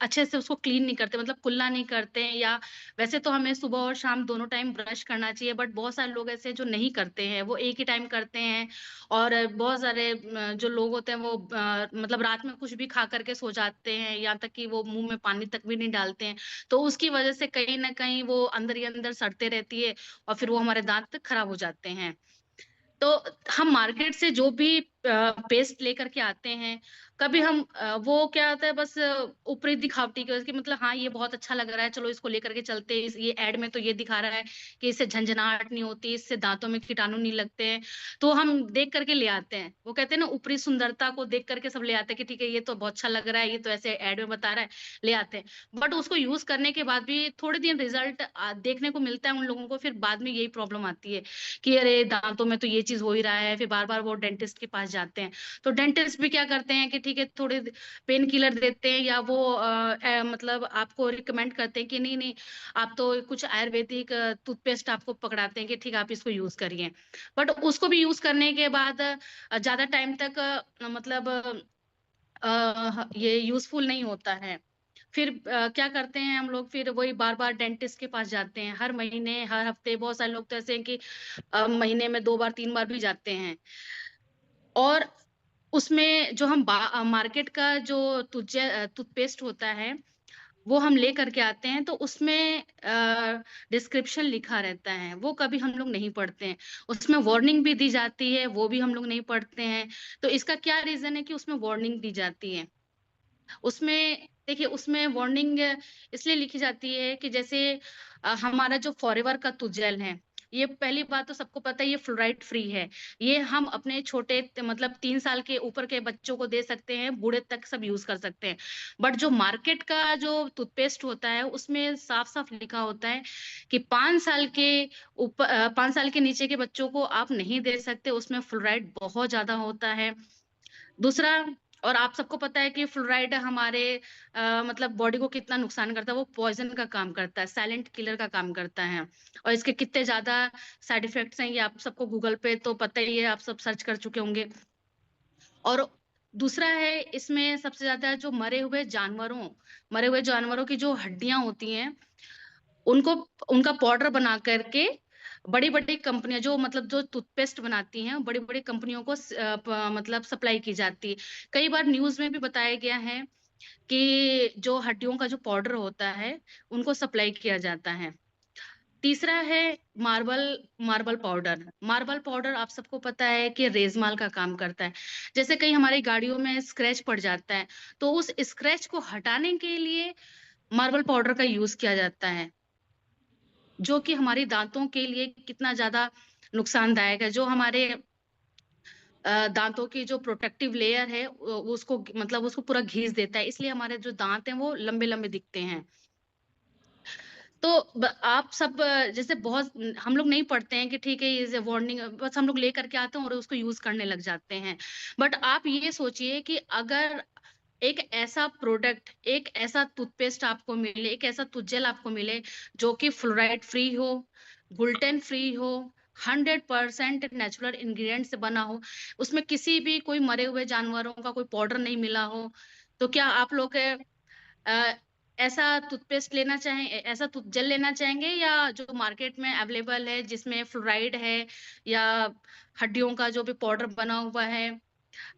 अच्छे से उसको क्लीन नहीं करते, मतलब कुल्ला नहीं करते हैं। या वैसे तो हमें सुबह और शाम दोनों टाइम ब्रश करना चाहिए, बट बहुत सारे लोग ऐसे जो नहीं करते हैं, वो एक ही टाइम करते हैं। और बहुत सारे जो लोग होते हैं वो मतलब रात में कुछ भी खा करके सो जाते हैं, यहाँ तक कि वो मुंह में पानी तक भी नहीं डालते हैं। तो उसकी वजह से कहीं ना कहीं वो अंदर ही अंदर सड़ते रहती है, और फिर वो हमारे दांत खराब हो जाते हैं। तो हम मार्केट से जो भी पेस्ट लेकर के आते हैं, कभी हम वो क्या होता है, बस ऊपरी दिखावटी की वजह से, मतलब हाँ ये बहुत अच्छा लग रहा है, चलो इसको लेकर के चलते हैं, ये एड में तो ये दिखा रहा है कि इससे झंझनाहट नहीं होती, इससे दांतों में कीटाणु नहीं लगते हैं, तो हम देख करके ले आते हैं। वो कहते हैं ना, ऊपरी सुंदरता को देख करके सब ले आते हैं कि ठीक है ये तो बहुत अच्छा लग रहा है, ये तो ऐसे एड में बता रहा है, ले आते हैं। बट उसको यूज करने के बाद भी थोड़े दिन रिजल्ट देखने को मिलता है उन लोगों को, फिर बाद में यही प्रॉब्लम आती है कि अरे दांतों में तो ये चीज हो ही रहा है, फिर बार बार वो डेंटिस्ट के पास जाते हैं। तो डेंटिस्ट भी क्या करते हैं कि ठीक है थोड़े पेन किलर देते हैं, या वो मतलब आपको रिकमेंड करते हैं कि नहीं नहीं, आप तो कुछ आयुर्वेदिक टूथपेस्ट आपको पकड़ाते हैं कि ठीक है आप इसको यूज करिए। बट उसको भी यूज करने के बाद ज्यादा टाइम तक मतलब ये यूजफुल नहीं होता है। फिर क्या करते हैं हम लोग, फिर वही बार बार डेंटिस्ट के पास जाते हैं, हर महीने हर हफ्ते। बहुत सारे लोग तो ऐसे हैं कि महीने में 2 बार 3 बार भी जाते हैं। और उसमें जो हम मार्केट का जो टूथपेस्ट होता है, वो हम ले करके आते हैं, तो उसमें डिस्क्रिप्शन लिखा रहता है, वो कभी हम लोग नहीं पढ़ते हैं। उसमें वार्निंग भी दी जाती है, वो भी हम लोग नहीं पढ़ते हैं। तो इसका क्या रीजन है कि उसमें वार्निंग दी जाती है? उसमें देखिए, उसमें वार्निंग इसलिए लिखी जाती है कि जैसे हमारा जो फॉरएवर का टूथजेल है, ये पहली बात तो सबको पता है ये फ्लोराइड फ्री है। ये हम अपने छोटे मतलब 3 साल के ऊपर के बच्चों को दे सकते हैं, बूढ़े तक सब यूज कर सकते हैं। बट जो मार्केट का जो टूथपेस्ट होता है, उसमें साफ साफ लिखा होता है कि 5 साल के ऊपर 5 साल के नीचे के बच्चों को आप नहीं दे सकते, उसमें फ्लोराइड बहुत ज्यादा होता है। दूसरा, और आप सबको पता है कि फ्लोराइड हमारे मतलब बॉडी को कितना नुकसान करता है, वो पॉइजन का काम करता है, साइलेंट किलर का काम करता है। और इसके कितने ज्यादा साइड इफेक्ट्स हैं, ये आप सबको गूगल पे तो पता ही है, आप सब सर्च कर चुके होंगे। और दूसरा है, इसमें सबसे ज्यादा जो मरे हुए जानवरों की जो हड्डियां होती हैं, उनको उनका पाउडर बना करके बड़ी बड़ी कंपनियां जो मतलब जो टूथपेस्ट बनाती हैं, बड़ी बड़ी कंपनियों को मतलब सप्लाई की जाती है। कई बार न्यूज में भी बताया गया है कि जो हड्डियों का जो पाउडर होता है, उनको सप्लाई किया जाता है। तीसरा है मार्बल मार्बल पाउडर आप सबको पता है कि रेजमाल का काम करता है। जैसे कहीं हमारी गाड़ियों में स्क्रैच पड़ जाता है, तो उस स्क्रैच को हटाने के लिए मार्बल पाउडर का यूज किया जाता है, जो कि हमारे दांतों के लिए कितना ज्यादा नुकसानदायक है। जो हमारे दांतों की जो प्रोटेक्टिव लेयर है, उसको मतलब उसको पूरा घिस देता है, इसलिए हमारे जो दांत हैं वो लंबे लंबे दिखते हैं। तो आप सब जैसे बहुत हम लोग नहीं पढ़ते हैं कि ठीक है ये वार्निंग, बस हम लोग ले करके आते हैं और उसको यूज करने लग जाते हैं। बट आप ये सोचिए कि अगर एक ऐसा प्रोडक्ट, एक ऐसा टूथपेस्ट आपको मिले, एक ऐसा टूथजेल आपको मिले जो कि फ्लोराइड फ्री हो, ग्लूटेन फ्री हो, 100% नेचुरल इंग्रेडिएंट से बना हो, उसमें किसी भी कोई मरे हुए जानवरों का कोई पाउडर नहीं मिला हो, तो क्या आप लोग अ, ऐसा टूथपेस्ट लेना चाहें, ऐसा टूथजेल लेना चाहेंगे, या जो मार्केट में अवेलेबल है जिसमें फ्लोराइड है, या हड्डियों का जो भी पाउडर बना हुआ है,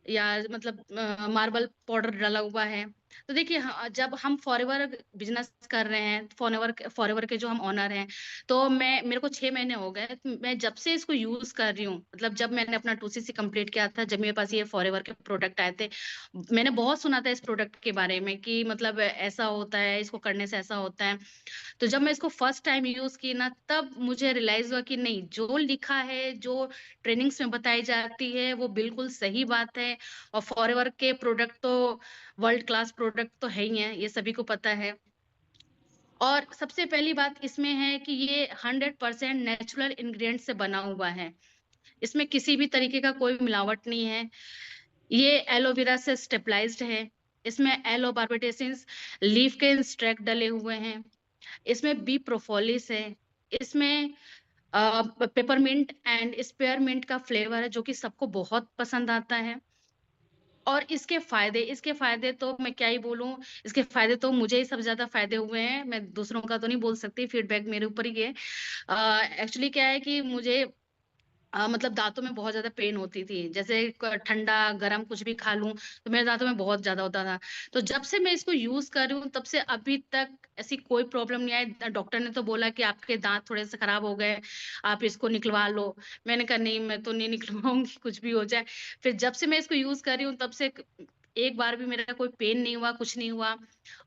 या मतलब मार्बल पाउडर डाला हुआ है? तो देखिए, जब हम फॉरएवर बिजनेस कर रहे हैं, फॉरएवर के जो हम ऑनर हैं, तो मेरे को 6 महीने हो गए, तो मैं जब से इसको यूज कर रही हूँ, मतलब जब मैंने अपना 2cc कंप्लीट किया था, जब मेरे पास ये फॉरएवर के प्रोडक्ट आए थे, मैंने बहुत सुना था इस प्रोडक्ट के बारे में कि मतलब ऐसा होता है, इसको करने से ऐसा होता है। तो जब मैं इसको फर्स्ट टाइम यूज की ना, तब मुझे रियलाइज हुआ कि नहीं, जो लिखा है, जो ट्रेनिंग्स में बताई जाती है, वो बिल्कुल सही बात है। और फॉरएवर के प्रोडक्ट तो वर्ल्ड क्लास प्रोडक्ट तो है ही है, ये सभी को पता है। और सबसे पहली बात इसमें है कि ये 100% नेचुरल इंग्रेडिएंट से बना हुआ है। इसमें किसी भी तरीके का कोई मिलावट नहीं है। ये एलोवेरा से स्टेबलाइज्ड है। इसमें एलो बार्बाडेंसिस लीफ के एक्सट्रैक्ट डले हुए हैं। इसमें बी प्रोपोलिस है। इसमें पेपरमिंट एंड स्पेयरमिंट का फ्लेवर है जो कि सबको बहुत पसंद आता है। और इसके फायदे तो मैं क्या ही बोलूं, इसके फायदे तो मुझे ही सबसे ज्यादा फायदे हुए हैं, मैं दूसरों का तो नहीं बोल सकती, फीडबैक मेरे ऊपर ही है। एक्चुअली क्या है कि मुझे मतलब दांतों में बहुत ज्यादा पेन होती थी, जैसे ठंडा गरम कुछ भी खा लूं तो मेरे दांतों में बहुत ज्यादा होता था। तो जब से मैं इसको यूज कर रही हूँ तब से अभी तक ऐसी कोई प्रॉब्लम नहीं आई। डॉक्टर ने तो बोला कि आपके दांत थोड़े से खराब हो गए, आप इसको निकलवा लो। मैंने कहा नहीं, मैं तो नहीं निकलवाऊंगी, कुछ भी हो जाए। फिर जब से मैं इसको यूज कर रही हूँ तब से एक बार भी मेरा कोई पेन नहीं हुआ, कुछ नहीं हुआ।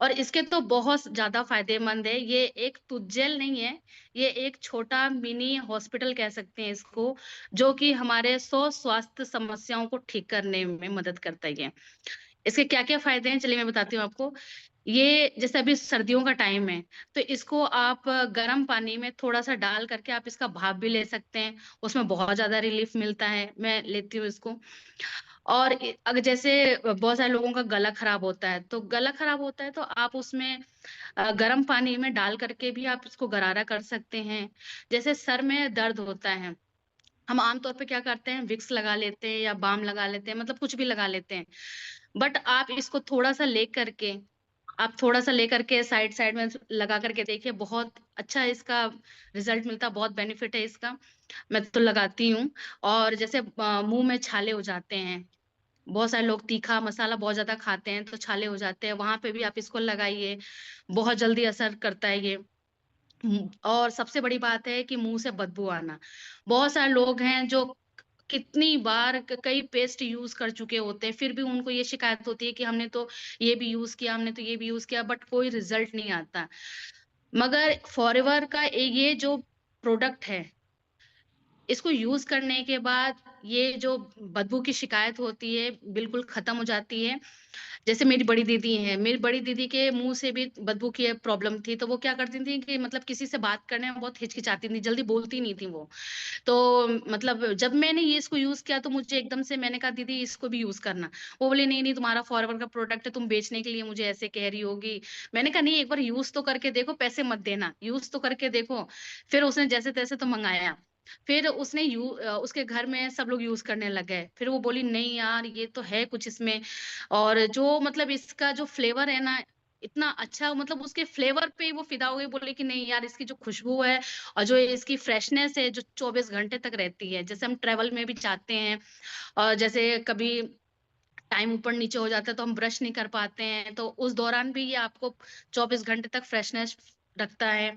और इसके तो बहुत ज्यादा फायदेमंद है। ये एक तुज्जेल नहीं है, ये एक छोटा मिनी हॉस्पिटल कह सकते हैं इसको, जो कि हमारे 100 स्वास्थ्य समस्याओं को ठीक करने में मदद करता है। इसके क्या क्या फायदे हैं चलिए मैं बताती हूँ आपको। ये जैसे अभी सर्दियों का टाइम है तो इसको आप गर्म पानी में थोड़ा सा डाल करके आप इसका भाप भी ले सकते हैं, उसमें बहुत ज्यादा रिलीफ मिलता है। मैं लेती हूँ इसको। और अगर जैसे बहुत सारे लोगों का गला खराब होता है, तो गला खराब होता है तो आप उसमें गर्म पानी में डाल करके भी आप इसको गरारा कर सकते हैं। जैसे सर में दर्द होता है, हम आमतौर पे क्या करते हैं, विक्स लगा लेते हैं या बाम लगा लेते हैं, मतलब कुछ भी लगा लेते हैं। बट आप इसको थोड़ा सा लेकर के साइड साइड में लगा करके देखिए, बहुत अच्छा इसका रिजल्ट मिलता है, बहुत बेनिफिट है इसका। मैं तो लगाती हूँ। और जैसे मुंह में छाले हो जाते हैं, बहुत सारे लोग तीखा मसाला बहुत ज्यादा खाते हैं तो छाले हो जाते हैं, वहां पे भी आप इसको लगाइए, बहुत जल्दी असर करता है ये। और सबसे बड़ी बात है कि मुंह से बदबू आना, बहुत सारे लोग हैं जो कितनी बार कई पेस्ट यूज कर चुके होते हैं, फिर भी उनको ये शिकायत होती है कि हमने तो ये भी यूज किया, हमने तो ये भी यूज किया, बट कोई रिजल्ट नहीं आता। मगर फॉरएवर का ये जो प्रोडक्ट है, इसको यूज करने के बाद ये जो बदबू की शिकायत होती है बिल्कुल खत्म हो जाती है। जैसे मेरी बड़ी दीदी है, मेरी बड़ी दीदी के मुंह से भी बदबू की प्रॉब्लम थी, तो वो क्या करती थी कि मतलब किसी से बात करने में बहुत हिचकिचाती थी, जल्दी बोलती नहीं थी वो। तो मतलब जब मैंने ये इसको यूज किया तो मुझे एकदम से, मैंने कहा दीदी इसको भी यूज करना। वो बोले नहीं नहीं, तुम्हारा फॉरएवर का प्रोडक्ट है, तुम बेचने के लिए मुझे ऐसे कह रही होगी। मैंने कहा नहीं, एक बार यूज तो करके देखो, पैसे मत देना, यूज तो करके देखो। फिर उसने जैसे तैसे तो मंगाया। फिर उसके घर में सब लोग यूज करने लग गए। फिर वो बोली नहीं यार, ये तो है कुछ इसमें। और जो मतलब इसका जो फ्लेवर है ना, इतना अच्छा, मतलब उसके फ्लेवर पे ही वो फिदा हो गई, बोले कि नहीं यार, इसकी जो खुशबू है और जो इसकी फ्रेशनेस है जो 24 घंटे तक रहती है। जैसे हम ट्रेवल में भी जाते हैं और जैसे कभी टाइम ऊपर नीचे हो जाता है तो हम ब्रश नहीं कर पाते हैं, तो उस दौरान भी ये आपको 24 घंटे तक फ्रेशनेस रखता है।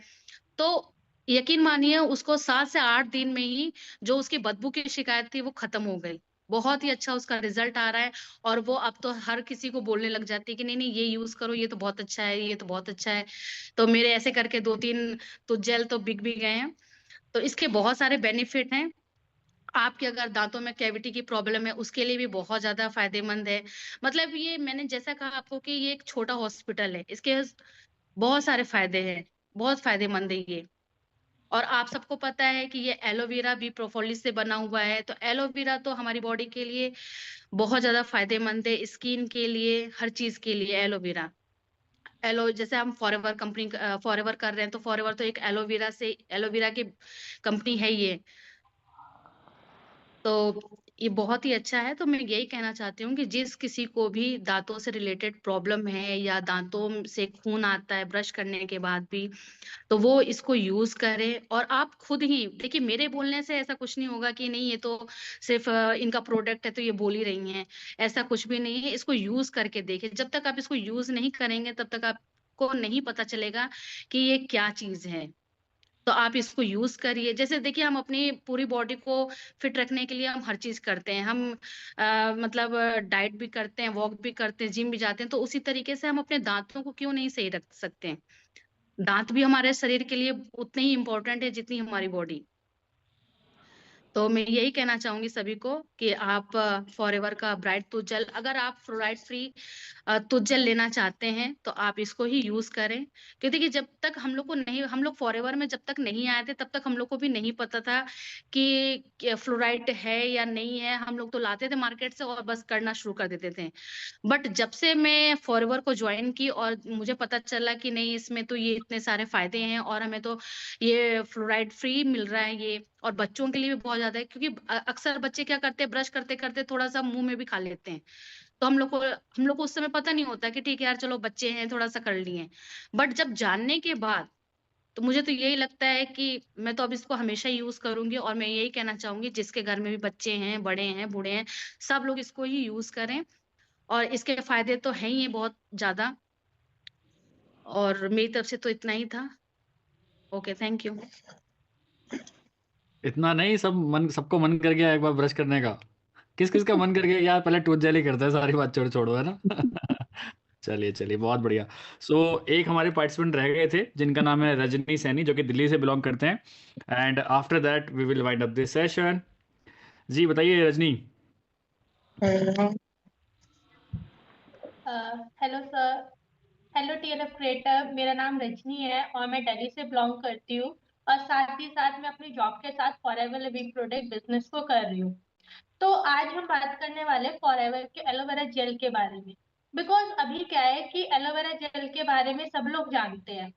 तो यकीन मानिए, उसको 7 से 8 दिन में ही जो उसकी बदबू की शिकायत थी वो खत्म हो गई। बहुत ही अच्छा उसका रिजल्ट आ रहा है। और वो अब तो हर किसी को बोलने लग जाती है कि नहीं नहीं, ये यूज करो, ये तो बहुत अच्छा है, ये तो बहुत अच्छा है। तो मेरे ऐसे करके 2-3 तो जेल तो बिक भी गए हैं। तो इसके बहुत सारे बेनिफिट हैं। आपके अगर दांतों में कैविटी की प्रॉब्लम है उसके लिए भी बहुत ज्यादा फायदेमंद है। मतलब ये मैंने जैसा कहा आपको कि ये एक छोटा हॉस्पिटल है, इसके बहुत सारे फायदे हैं, बहुत फायदेमंद है ये। और आप सबको पता है कि ये एलोवेरा भी प्रोपोलिस से बना हुआ है, तो एलोवेरा तो हमारी बॉडी के लिए बहुत ज्यादा फायदेमंद है, स्किन के लिए, हर चीज के लिए एलोवेरा। जैसे हम फॉरएवर कर रहे हैं, तो फॉरएवर तो एक एलोवेरा की कंपनी है ये। तो ये बहुत ही अच्छा है। तो मैं यही कहना चाहती हूँ कि जिस किसी को भी दांतों से रिलेटेड प्रॉब्लम है या दांतों से खून आता है ब्रश करने के बाद भी, तो वो इसको यूज करें। और आप खुद ही देखिए, मेरे बोलने से ऐसा कुछ नहीं होगा कि नहीं ये तो सिर्फ इनका प्रोडक्ट है तो ये बोल ही रही हैं, ऐसा कुछ भी नहीं है। इसको यूज करके देखिए, जब तक आप इसको यूज नहीं करेंगे तब तक आपको नहीं पता चलेगा कि ये क्या चीज है। तो आप इसको यूज करिए। जैसे देखिए, हम अपनी पूरी बॉडी को फिट रखने के लिए हम हर चीज करते हैं, हम मतलब डाइट भी करते हैं, वॉक भी करते हैं, जिम भी जाते हैं, तो उसी तरीके से हम अपने दांतों को क्यों नहीं सही रख सकते हैं। दांत भी हमारे शरीर के लिए उतने ही इम्पोर्टेंट है जितनी हमारी बॉडी। तो मैं यही कहना चाहूंगी सभी को कि आप फॉरएवर का ब्राइट टूथ जेल, अगर आप फ्लोराइड फ्री टूथ जेल लेना चाहते हैं तो आप इसको ही यूज करें। क्योंकि कि जब तक हम लोग को नहीं, हम लोग फॉरएवर में जब तक नहीं आए थे तब तक हम लोग को भी नहीं पता था कि फ्लोराइड है या नहीं है। हम लोग तो लाते थे मार्केट से और बस करना शुरू कर देते थे। बट जब से मैं फॉरएवर को ज्वाइन की और मुझे पता चला कि नहीं, इसमें तो ये इतने सारे फायदे हैं और हमें तो ये फ्लोराइड फ्री मिल रहा है ये, और बच्चों के लिए भी बहुत ज्यादा है। क्योंकि अक्सर बच्चे क्या करते हैं, ब्रश करते करते थोड़ा सा मुंह में भी खा लेते हैं। तो हम लोग को उस समय पता नहीं होता कि ठीक है यार चलो बच्चे हैं थोड़ा सा कर लिए। बट जब जानने के बाद तो मुझे तो यही लगता है कि मैं तो अब इसको हमेशा यूज करूंगी। और मैं यही कहना चाहूंगी जिसके घर में भी बच्चे हैं, बड़े हैं, बूढ़े हैं, सब लोग इसको ही यूज करें। और इसके फायदे तो हैं ही बहुत ज्यादा। और मेरी तरफ से तो इतना ही था। Okay, thank you. इतना नहीं, सबको मन कर गया एक बार ब्रश करने का। किस किस का मन कर गया यार, पहले टूथ जेल ही करता है, सारी बात छोड़ छोड़ो, है ना। चलिए चलिए, बहुत बढ़िया। सो एक हमारे पार्टिसिपेंट रह गए थे जिनका नाम है रजनी सैनी, जो कि दिल्ली से बिलोंग करते हैं। And after that we will wind up this session. जी बताइए Rajni. Hello sir, hello TLF creator. मेरा नाम रजनी है और मैं दिल्ली से बिलोंग करती हूँ, और साथ ही साथ मैं अपनी जॉब के साथ फॉरएवर लिविंग प्रोडक्ट बिजनेस को कर रही हूँ। तो आज हम बात करने वाले फॉरएवर के एलोवेरा जेल के बारे में। बिकॉज अभी क्या है कि एलोवेरा जेल के बारे में सब लोग जानते हैं,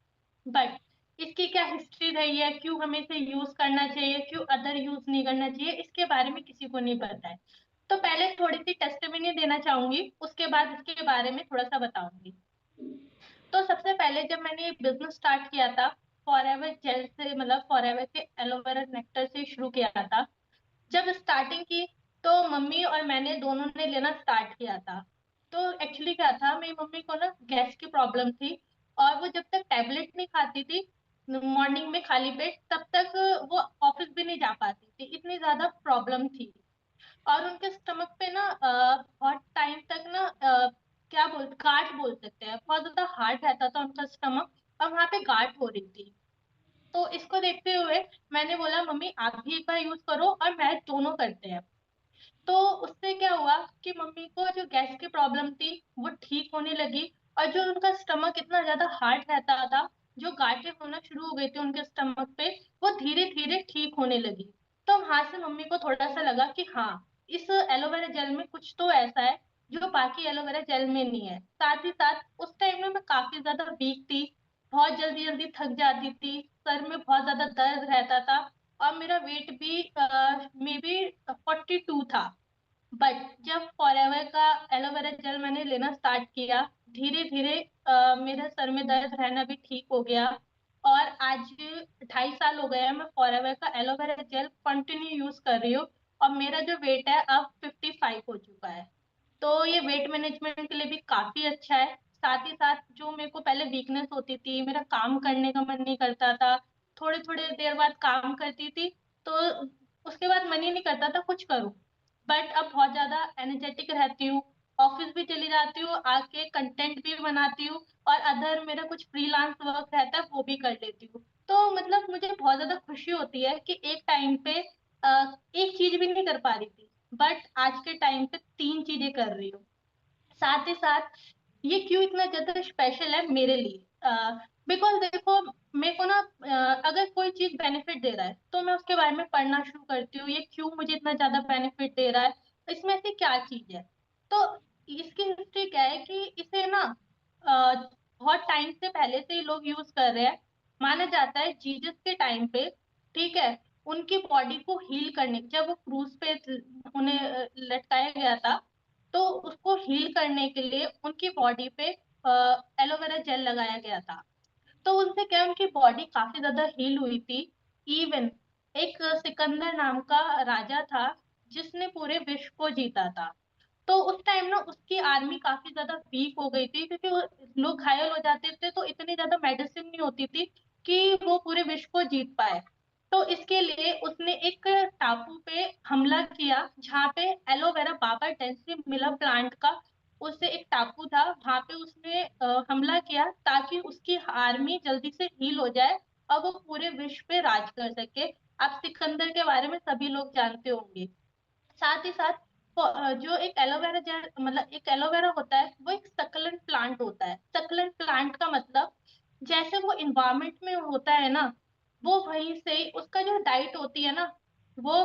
बट इसकी क्या हिस्ट्री रही है, क्यों हमें इसे यूज करना चाहिए, क्यों अदर यूज नहीं करना चाहिए, इसके बारे में किसी को नहीं पता है। तो पहले थोड़ी सी टेस्टिमनी देना चाहूंगी, उसके बाद इसके बारे में थोड़ा सा बताऊंगी। तो सबसे पहले जब मैंने ये बिजनेस स्टार्ट किया था फॉरएवर जेल से, मतलब फॉरएवर के एलोवेरा नेक्टर से शुरू किया था। जब स्टार्टिंग की तो मम्मी और मैंने दोनों ने लेना स्टार्ट किया था। तो एक्चुअली क्या था, मेरी मम्मी को ना गैस की प्रॉब्लम थी, और वो जब तक टैबलेट नहीं खाती थी मॉर्निंग में खाली पेट, तब तक वो ऑफिस भी नहीं जा पाती थी, इतनी ज्यादा प्रॉब्लम थी। और उनके स्टमक पे ना बहुत टाइम तक ना क्या बोलते, गांठ बोल सकते हैं, बहुत ज्यादा हार्ड रहता था उनका स्टमक, और वहां पे गांठ हो रही थी। तो इसको देखते हुए मैंने बोला मम्मी आप भी एक बार यूज करो और मैं दोनों करते हैं। तो उससे क्या हुआ कि मम्मी को जो गैस की प्रॉब्लम थी वो ठीक होने लगी, और जो उनका स्टमक इतना ज्यादा हार्ड रहता था, जो गांठें होना शुरू हो गई थी उनके स्टमक पे, वो धीरे धीरे ठीक होने लगी। तो वहां से मम्मी को थोड़ा सा लगा कि हाँ, इस एलोवेरा जेल में कुछ तो ऐसा है जो बाकी एलोवेरा जेल में नहीं है। साथ ही साथ उस टाइम में मैं काफी ज्यादा वीक थी, बहुत जल्दी जल्दी थक जाती थी, सर में बहुत ज्यादा दर्द रहता था, और मेरा वेट भी मे बी 42 था। बट जब फॉरएवर का एलोवेरा जेल मैंने लेना स्टार्ट किया, धीरे धीरे मेरे सर में दर्द रहना भी ठीक हो गया। और आज 2.5 साल हो गया है मैं फॉरएवर का एलोवेरा जेल कंटिन्यू यूज कर रही हूँ, और मेरा जो वेट है अब 55 हो चुका है। तो ये वेट मैनेजमेंट के लिए भी काफी अच्छा है। साथ ही साथ जो मेरे को पहले वीकनेस होती थी, मेरा काम करने का मन नहीं करता था, थोड़े थोड़े देर बाद काम करती थी, तो उसके बाद मन ही नहीं करता था कुछ करूं। बट अब बहुत ज्यादा एनर्जेटिक रहती हूँ, ऑफिस भी चली जाती हूँ, आके कंटेंट भी बनाती हूँ, और अदर मेरा कुछ फ्रीलांस वर्क रहता है वो भी कर लेती हूँ। तो मतलब मुझे बहुत ज्यादा खुशी होती है कि एक टाइम पे एक चीज भी नहीं कर पा रही थी, बट आज के टाइम पे 3 चीजें कर रही हूँ। साथ ही साथ ये क्यों इतना ज्यादा स्पेशल है मेरे लिए, बिकॉज देखो, मेरे को ना अगर कोई चीज बेनिफिट दे रहा है तो मैं उसके बारे में पढ़ना शुरू करती हूँ, ये क्यों मुझे इतना ज्यादा बेनिफिट दे रहा है, इसमें से क्या चीज है। तो इसकी हिस्ट्री क्या है कि इसे ना बहुत टाइम से पहले से ही लोग यूज कर रहे हैं। माना जाता है जीसस के टाइम पे, ठीक है, उनकी बॉडी को हील करने, जब वो क्रूज पे उन्हें लटकाया गया था, तो उसको हील करने के लिए उनकी बॉडी पे एलोवेरा जेल लगाया गया था। तो उनसे क्या, उनकी बॉडी काफी ज्यादा हील हुई थी। इवन एक सिकंदर नाम का राजा था जिसने पूरे विश्व को जीता था। तो उस टाइम ना उसकी आर्मी काफी ज्यादा वीक हो गई थी, क्योंकि लोग घायल हो जाते थे तो इतनी ज्यादा मेडिसिन नहीं होती थी कि वो पूरे विश्व को जीत पाए। तो इसके लिए उसने एक टापू पे हमला किया जहाँ पे एलोवेरा बाबा डेंसी मिलर प्लांट का, उससे एक टापू था वहां पे उसने हमला किया ताकि उसकी आर्मी जल्दी से हील हो जाए और वो पूरे विश्व पे राज कर सके। आप सिकंदर के बारे में सभी लोग जानते होंगे। साथ ही साथ जो एक एलोवेरा जेल मतलब एक एलोवेरा होता है, वो एक सकलेंट प्लांट होता है। सकलेंट प्लांट का मतलब जैसे वो इन्वायरमेंट में होता है ना, वो वहीं से उसका जो डाइट होती है ना, वो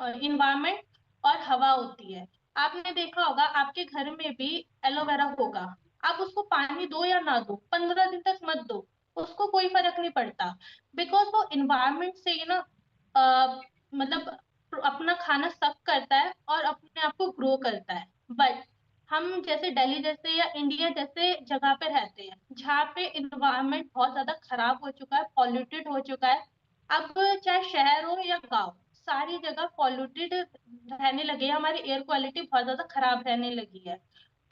इन्वायरमेंट और हवा होती है। आपने देखा होगा आपके घर में भी एलोवेरा होगा, आप उसको पानी दो या ना दो, 15 दिन तक मत दो, उसको कोई फर्क नहीं पड़ता। बिकॉज वो इन्वायरमेंट से ही ना मतलब अपना खाना सक करता है और अपने आप को ग्रो करता है। बट हम जैसे दिल्ली जैसे या इंडिया जैसे जगह पे रहते हैं जहाँ पे इन्वायरमेंट बहुत ज्यादा खराब हो चुका है, पॉल्यूटेड हो चुका है। अब चाहे शहर हो या गांव, सारी जगह पॉल्यूटेड रहने लगे हैं, हमारी एयर क्वालिटी बहुत ज्यादा खराब रहने लगी है।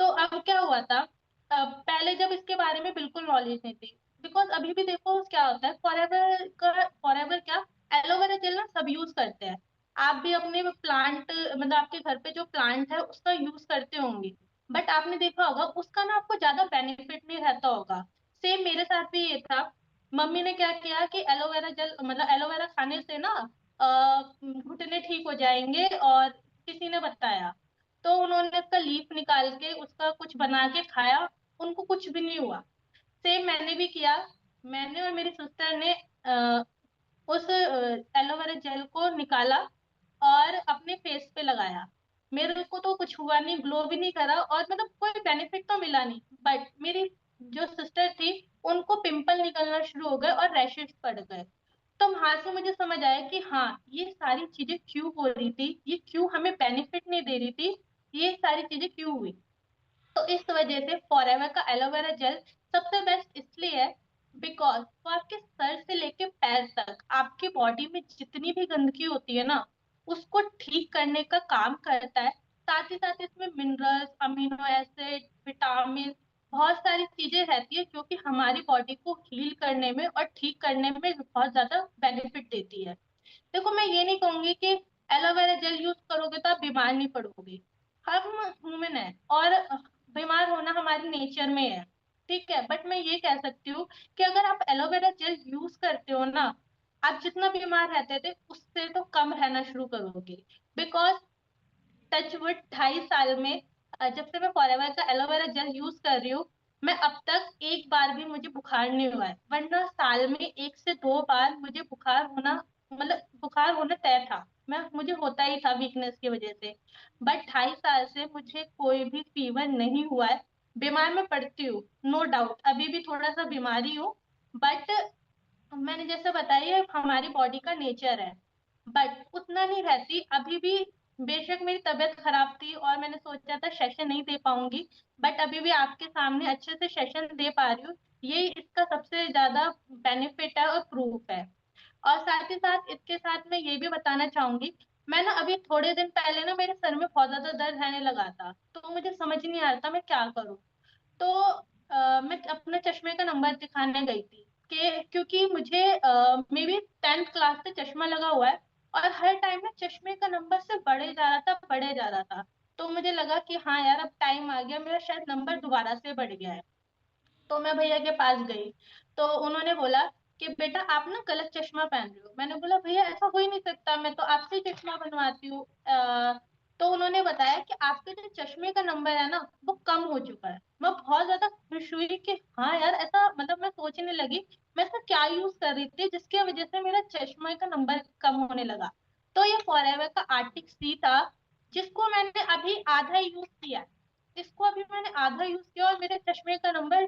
तो अब क्या हुआ था, पहले जब इसके बारे में बिल्कुल नॉलेज नहीं थी, बिकॉज अभी भी देखो क्या होता है, फॉरएवर क्या, एलोवेरा जेल ना सब यूज करते हैं। आप भी अपने प्लांट मतलब आपके घर पे जो प्लांट है उसका यूज करते होंगे, बट आपने देखा होगा उसका ना आपको ज्यादा बेनिफिट नहीं रहता होगा। सेम मेरे साथ भी ये था। मम्मी ने क्या किया कि एलोवेरा जेल मतलब एलोवेरा खाने से ना घुटने ठीक हो जाएंगे, और किसी ने बताया, तो उन्होंने उसका लीफ निकाल के उसका कुछ बना के खाया, उनको कुछ भी नहीं हुआ। सेम मैंने भी किया। मैंने और मेरी सिस्टर ने उस एलोवेरा जेल को निकाला और अपने फेस पे लगाया। मेरे को तो कुछ हुआ नहीं, ग्लो भी नहीं करा, और मतलब कोई बेनिफिट तो मिला नहीं। बट मेरी जो सिस्टर थी, उनको पिंपल निकलना शुरू हो गए और रैशेस पड़ गए। तो वहां से मुझे समझ आया कि हाँ, ये सारी चीजें क्यों हो रही थी, ये क्यों हमें बेनिफिट नहीं दे रही थी, ये सारी चीजें क्यों हुई। तो इस वजह से फॉरएवर का एलोवेरा जेल सबसे बेस्ट इसलिए है, बिकॉज वो आपके सर से लेके पैर तक आपकी बॉडी में जितनी भी गंदगी होती है ना, उसको ठीक करने का काम करता है। साथ ही साथ इसमें मिनरल्स, अमीनो एसिड, विटामिन, बहुत सारी चीजें रहती है जो कि हमारी बॉडी को हील करने में और ठीक करने में बहुत ज्यादा बेनिफिट देती है। देखो, मैं ये नहीं कहूंगी कि एलोवेरा जेल यूज करोगे तो आप बीमार नहीं पड़ोगे। हम ह्यूमन है और बीमार होना हमारे नेचर में है, ठीक है। बट मैं ये कह सकती हूँ कि अगर आप एलोवेरा जेल यूज करते हो ना, आप जितना बीमार रहते थे उससे तो कम रहना शुरू करोगे। बिकॉज टचवुड 2.5 साल में जब से मैं फॉरएवर का एलोवेरा जेल यूज कर रही हूँ, मैं अब तक एक बार भी मुझे बुखार नहीं हुआ है। वरना साल में 1 से 2 बार मुझे बुखार होना मतलब बुखार होना तय था, मुझे होता ही था वीकनेस की वजह से। बट 2.5 साल से मुझे कोई भी फीवर नहीं हुआ है। बीमार मैं पड़ती हूँ, नो डाउट, अभी भी थोड़ा सा बीमारी हूँ। बट मैंने जैसे बताया ये हमारी बॉडी का नेचर है। बट उतना नहीं रहती अभी भी। बेशक मेरी तबीयत खराब थी और मैंने सोचा था सेशन नहीं दे पाऊंगी, बट अभी भी आपके सामने अच्छे से सेशन दे पा रही हूँ। ये इसका सबसे ज्यादा बेनिफिट है और प्रूफ है। और साथ ही साथ इसके साथ मैं ये भी बताना चाहूंगी, मैं ना अभी थोड़े दिन पहले ना मेरे सर में बहुत ज्यादा दर्द रहने लगा था, तो मुझे समझ नहीं आ रहा था मैं क्या करूँ। तो मैं अपने चश्मे का नंबर दिखाने गई थी कि क्योंकि मुझे मे बी 10th क्लास से चश्मा लगा हुआ है, और हर टाइम ना चश्मे का नंबर से बढ़े जा रहा था, बढ़े जा रहा था। तो मुझे लगा कि हाँ यार, अब टाइम आ गया, मेरा शायद नंबर दोबारा से बढ़ गया है। तो मैं भैया के पास गई, तो उन्होंने बोला कि बेटा आप ना गलत चश्मा पहन रहे हो। मैंने बोला भैया ऐसा हो ही नहीं सकता, मैं तो आपसे ही चश्मा बनवाती हूँ। तो उन्होंने बताया कि आपके जो चश्मे का नंबर है ना, वो कम हो चुका है। मैं बहुत ज्यादा खुश हुई कि हाँ यार, ऐसा मतलब मैं सोचने लगी मैं ऐसा क्या यूज कर रही थी जिसकी वजह से मेरा चश्मे का नंबर कम होने लगा। तो ये फॉरएवर का आर्टिक सी था, जिसको मैंने अभी आधा यूज किया। इसको अभी मैंने आधा यूज किया और मेरे चश्मे का नंबर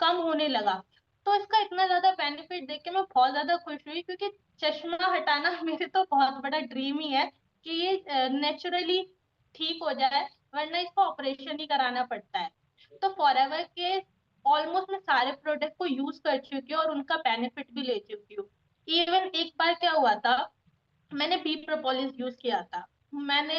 कम होने लगा। तो इसका इतना ज्यादा बेनिफिट देख के मैं बहुत ज्यादा खुश हुई, क्योंकि चश्मा हटाना मेरे तो बहुत बड़ा ड्रीम ही है कि ये नेचुरली ठीक हो जाए, वरना इसको ऑपरेशन ही कराना पड़ता है। तो फॉरएवर के ऑलमोस्ट मैं सारे प्रोडक्ट को यूज कर चुकी हूँ और उनका बेनिफिट भी ले चुकी हूँ। इवन एक बार क्या हुआ था, मैंने बी प्रोपोलिस यूज किया था। मैंने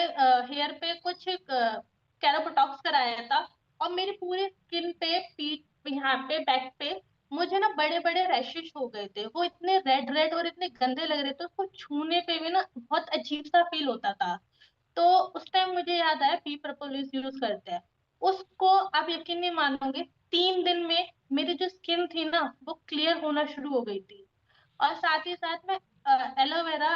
हेयर पे कुछ कैरापोटॉक्स कराया था, और मेरी पूरी स्किन पे, पीठ यहाँ पे, बैक पे मुझे ना बड़े बड़े रैशेस हो गए थे। वो इतने रेड रेड और इतने गंदे लग रहे थे, उसको छूने पे भी ना बहुत अजीब सा फील होता था। तो उस टाइम मुझे याद आया बी प्रोपोलिस यूज करते हैं। उसको आप यकीन नहीं मानोगे, 3 दिन में मेरी जो स्किन थी ना वो क्लियर होना शुरू हो गई थी। और साथ ही साथ मैं एलोवेरा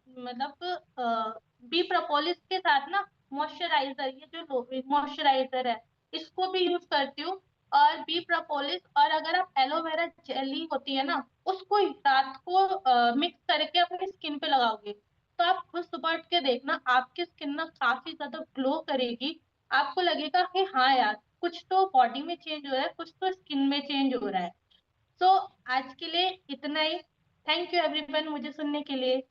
मतलब बी प्रोपोलिस के साथ ना मॉइस्चराइजर, ये जो मॉइस्चराइजर है इसको भी यूज करती हूँ। और बी प्रोपोलिस, और अगर आप एलोवेरा जेली होती है ना उसको रात को मिक्स करके अपनी स्किन पे लगाओगे तो आप खुद सुबह उठ के देखना आपकी स्किन ना काफी ज्यादा ग्लो करेगी। आपको लगेगा कि हाँ यार कुछ तो बॉडी में चेंज हो रहा है, कुछ तो स्किन में चेंज हो रहा है। सो आज के लिए इतना ही। थैंक यू एवरीवन मुझे सुनने के लिए।